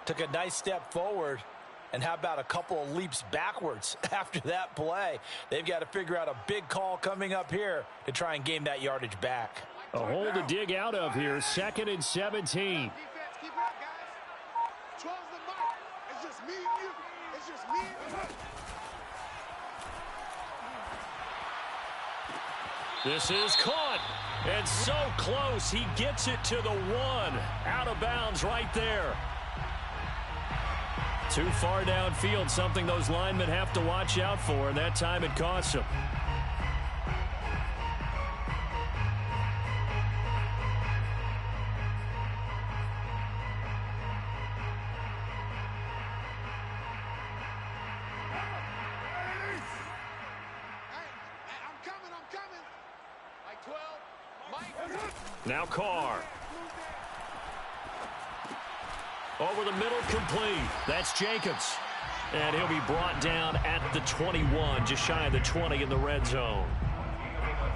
took a nice step forward, and how about a couple of leaps backwards after that play? They've got to figure out a big call coming up here to try and gain that yardage back. A hole to dig out of here, 2nd and 17. This is caught, and so close. He gets it to the 1. Out of bounds right there. Too far downfield, something those linemen have to watch out for, and that time it costs them. Now Carr. Over the middle, complete. That's Jacobs. And he'll be brought down at the 21, just shy of the 20 in the red zone.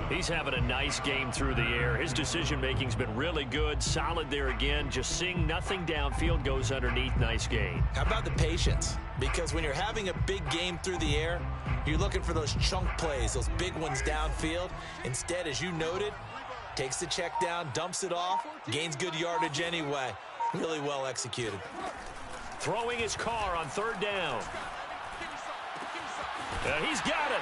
He's having a nice game through the air. His decision-making's been really good. Solid there again. Just seeing nothing downfield goes underneath. Nice game. How about the patience? Because when you're having a big game through the air, you're looking for those chunk plays, those big ones downfield. Instead, as you noted, takes the check down, dumps it off, gains good yardage anyway. Really well executed. Throwing his Carr on 3rd down. And he's got it.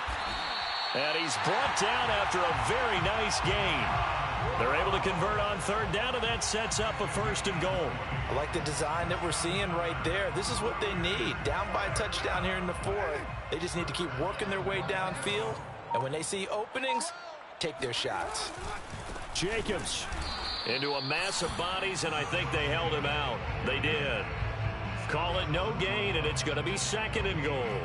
And he's brought down after a very nice gain. They're able to convert on 3rd down, and that sets up a 1st and goal. I like the design that we're seeing right there. This is what they need. Down by a touchdown here in the 4th. They just need to keep working their way downfield. And when they see openings, take their shots. Jacobs into a mass of bodies, and I think they held him out. They did. Call it no gain, and it's going to be 2nd and goal.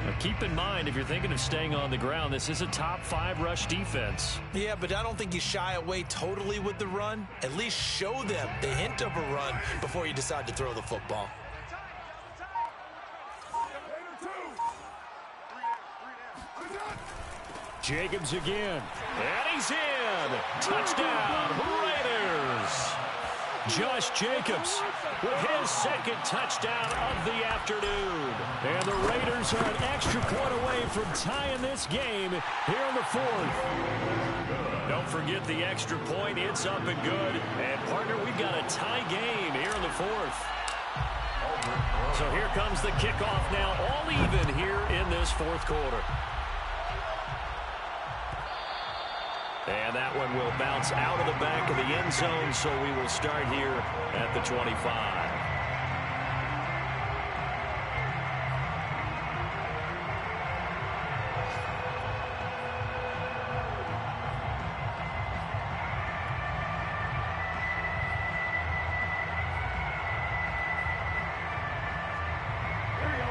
Now keep in mind, if you're thinking of staying on the ground, this is a top 5 rush defense. Yeah, but I don't think you shy away totally with the run. At least show them the hint of a run before you decide to throw the football. Jacobs again. And he's in. Touchdown, Raiders. Josh Jacobs with his 2nd touchdown of the afternoon. And the Raiders are an extra point away from tying this game here in the 4th. Don't forget the extra point. It's up and good. And, partner, we've got a tie game here in the 4th. So here comes the kickoff now, all even here in this 4th quarter. And that one will bounce out of the back of the end zone, so we will start here at the 25.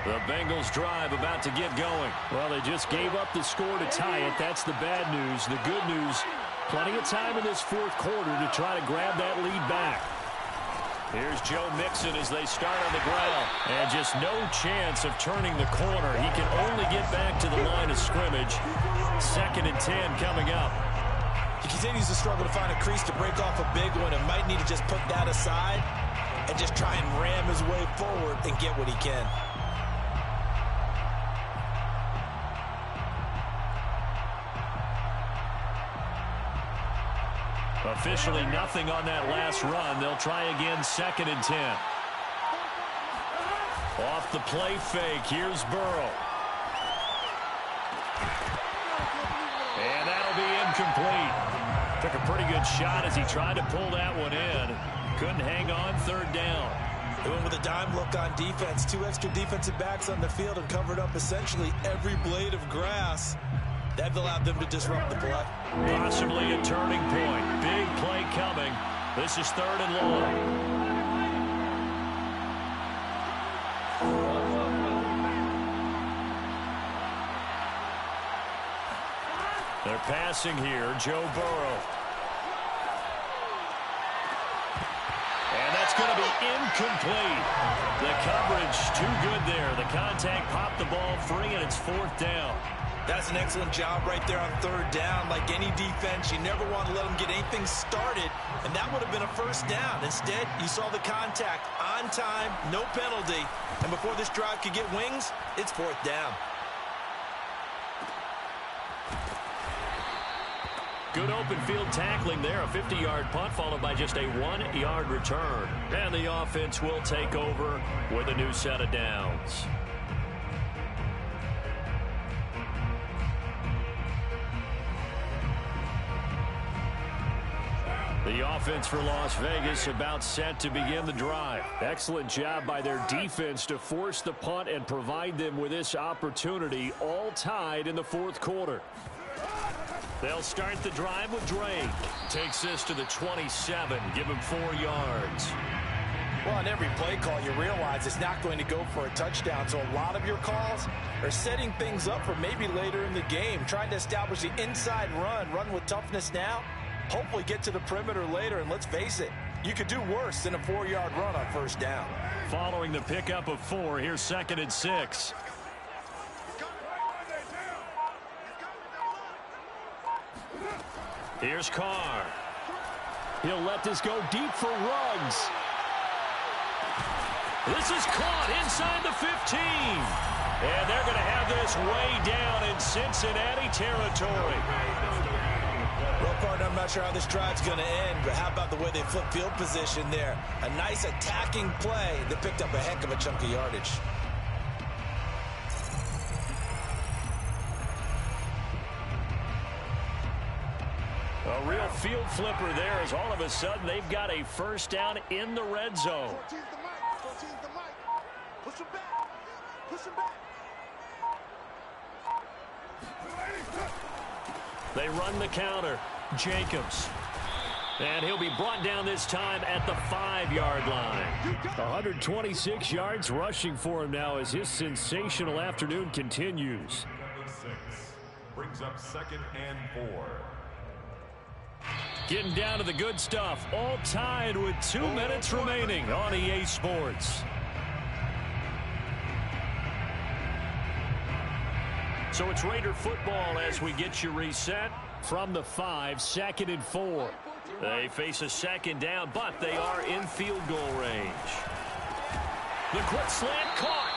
The Bengals drive about to get going. Well, they just gave up the score to tie it. That's the bad news. The good news, plenty of time in this 4th quarter to try to grab that lead back. Here's Joe Mixon as they start on the ground. And just no chance of turning the corner. He can only get back to the line of scrimmage. 2nd and 10 coming up. He continues to struggle to find a crease to break off a big one and might need to just put that aside and just try and ram his way forward and get what he can. Officially nothing on that last run. They'll try again, 2nd and 10. Off the play fake, here's Burrow. And that'll be incomplete. Took a pretty good shot as he tried to pull that one in. Couldn't hang on, 3rd down. They went with a dime look on defense. 2 extra defensive backs on the field and covered up essentially every blade of grass. That allowed them to disrupt the play. Possibly a turning point. Big play coming. This is 3rd and long. They're passing here, Joe Burrow. And that's going to be incomplete. The coverage too good there. The contact popped the ball free, and it's 4th down. That's an excellent job right there on 3rd down. Like any defense, you never want to let them get anything started, and that would have been a 1st down. Instead, you saw the contact on time, no penalty, and before this drive could get wings, it's 4th down. Good open field tackling there. A 50-yard punt followed by just a 1-yard return. And the offense will take over with a new set of downs. The offense for Las Vegas about set to begin the drive. Excellent job by their defense to force the punt and provide them with this opportunity, all tied in the 4th quarter. They'll start the drive with Drake. Takes this to the 27. Give him 4 yards. Well, on every play call, you realize it's not going to go for a touchdown. So a lot of your calls are setting things up for maybe later in the game. Trying to establish the inside run with toughness now. Hopefully get to the perimeter later. And let's face it, you could do worse than a 4-yard run on 1st down. Following the pickup of 4, here's 2nd and 6. Here's Carr. He'll let this go deep for Ruggs. This is caught inside the 15. And they're going to have this way down in Cincinnati territory. Well, partner, I'm not sure how this drive's going to end, but how about the way they flip field position there? A nice attacking play that picked up a heck of a chunk of yardage. A real field flipper there as all of a sudden they've got a 1st down in the red zone. Push him back. Push him back. They run the counter. Jacobs. And he'll be brought down this time at the 5-yard line. 126 yards rushing for him now as his sensational afternoon continues. Brings up 2nd and 4. Getting down to the good stuff. All tied with 2 minutes remaining on EA Sports. So it's Raider football as we get you reset from the 5, 2nd and 4. They face a 2nd down, but they are in field goal range. The quick slant caught.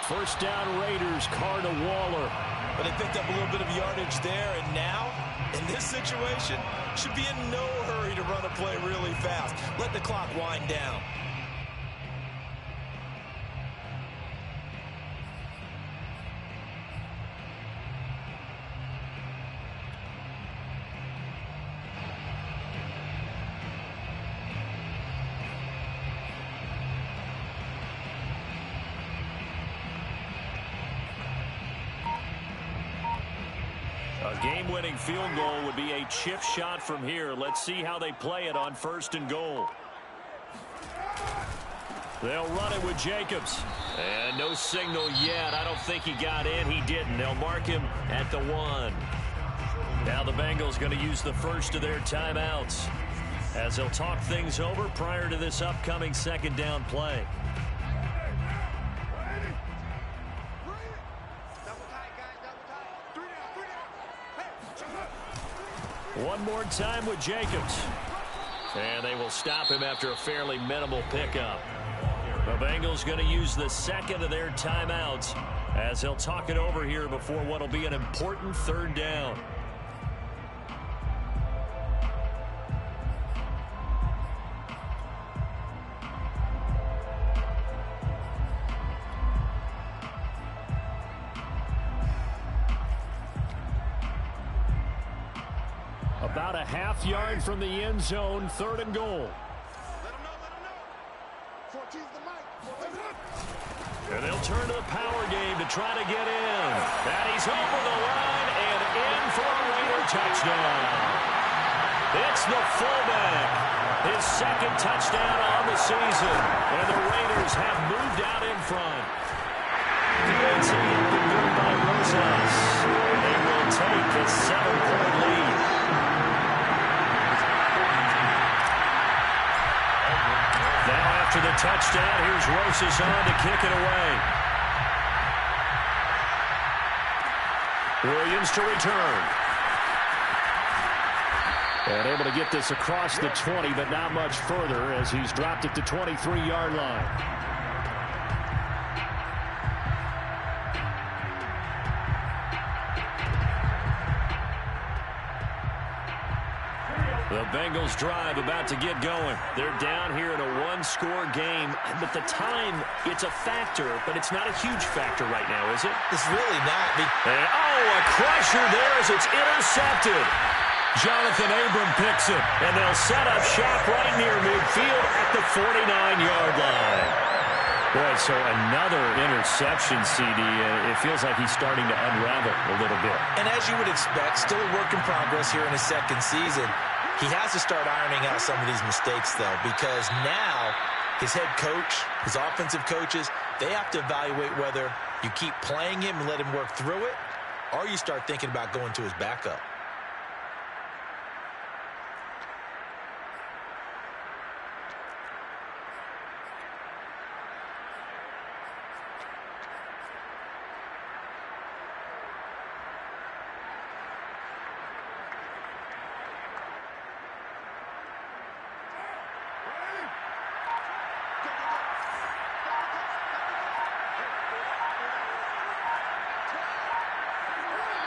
1st down Raiders, Carr to Waller. But they picked up a little bit of yardage there, and now, in this situation, should be in no hurry to run a play really fast. Let the clock wind down. A game-winning field goal would be a chip shot from here. Let's see how they play it on 1st and goal. They'll run it with Jacobs. And no signal yet. I don't think he got in. He didn't. They'll mark him at the 1. Now the Bengals going to use the first of their timeouts as they'll talk things over prior to this upcoming 2nd down play. One more time with Jacobs. And they will stop him after a fairly minimal pickup. The Bengals going to use the second of their timeouts as they'll talk it over here before what will be an important third down. About a half yard from the end zone, 3rd and goal. Let him know. 14's the mic. 14's the mic. And they'll turn to the power game to try to get in. And he's over the line and in for a Raider touchdown. It's the fullback. His second touchdown on the season. And the Raiders have moved out in front. PAT up and good by Rosas. And they will take a 7-point lead. Now after the touchdown, here's Rosas on to kick it away. Williams to return. And able to get this across the 20, but not much further as he's dropped it to 23-yard line. The Bengals drive about to get going. They're down here in a one-score game, but the time, it's a factor, but it's not a huge factor right now, is it? It's really not. And, a crusher there as it's intercepted. Jonathan Abram picks it, and they'll set up shop right near midfield at the 49-yard line. Boy, so another interception, CD. It feels like he's starting to unravel a little bit. And as you would expect, still a work in progress here in his second season. He has to start ironing out some of these mistakes, though, because now his head coach, his offensive coaches, they have to evaluate whether you keep playing him and let him work through it, or you start thinking about going to his backup.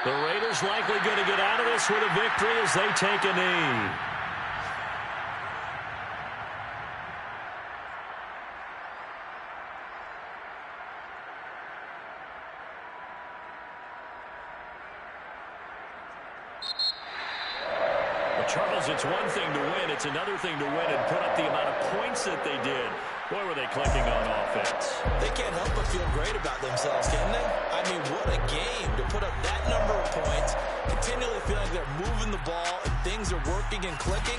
The Raiders likely going to get out of this with a victory as they take a knee. Well, Charles, it's one thing to win. It's another thing to win and put up the amount of points that they did. Boy, were they clicking on offense. They can't help but feel great about themselves, can they? I mean, what a game to put up that number of points, continually feeling like they're moving the ball and things are working and clicking.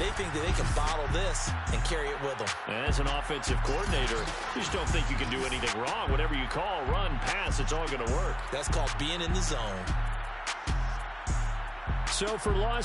They think that they can bottle this and carry it with them. As an offensive coordinator, you just don't think you can do anything wrong. Whatever you call, run, pass, it's all going to work. That's called being in the zone. So for Las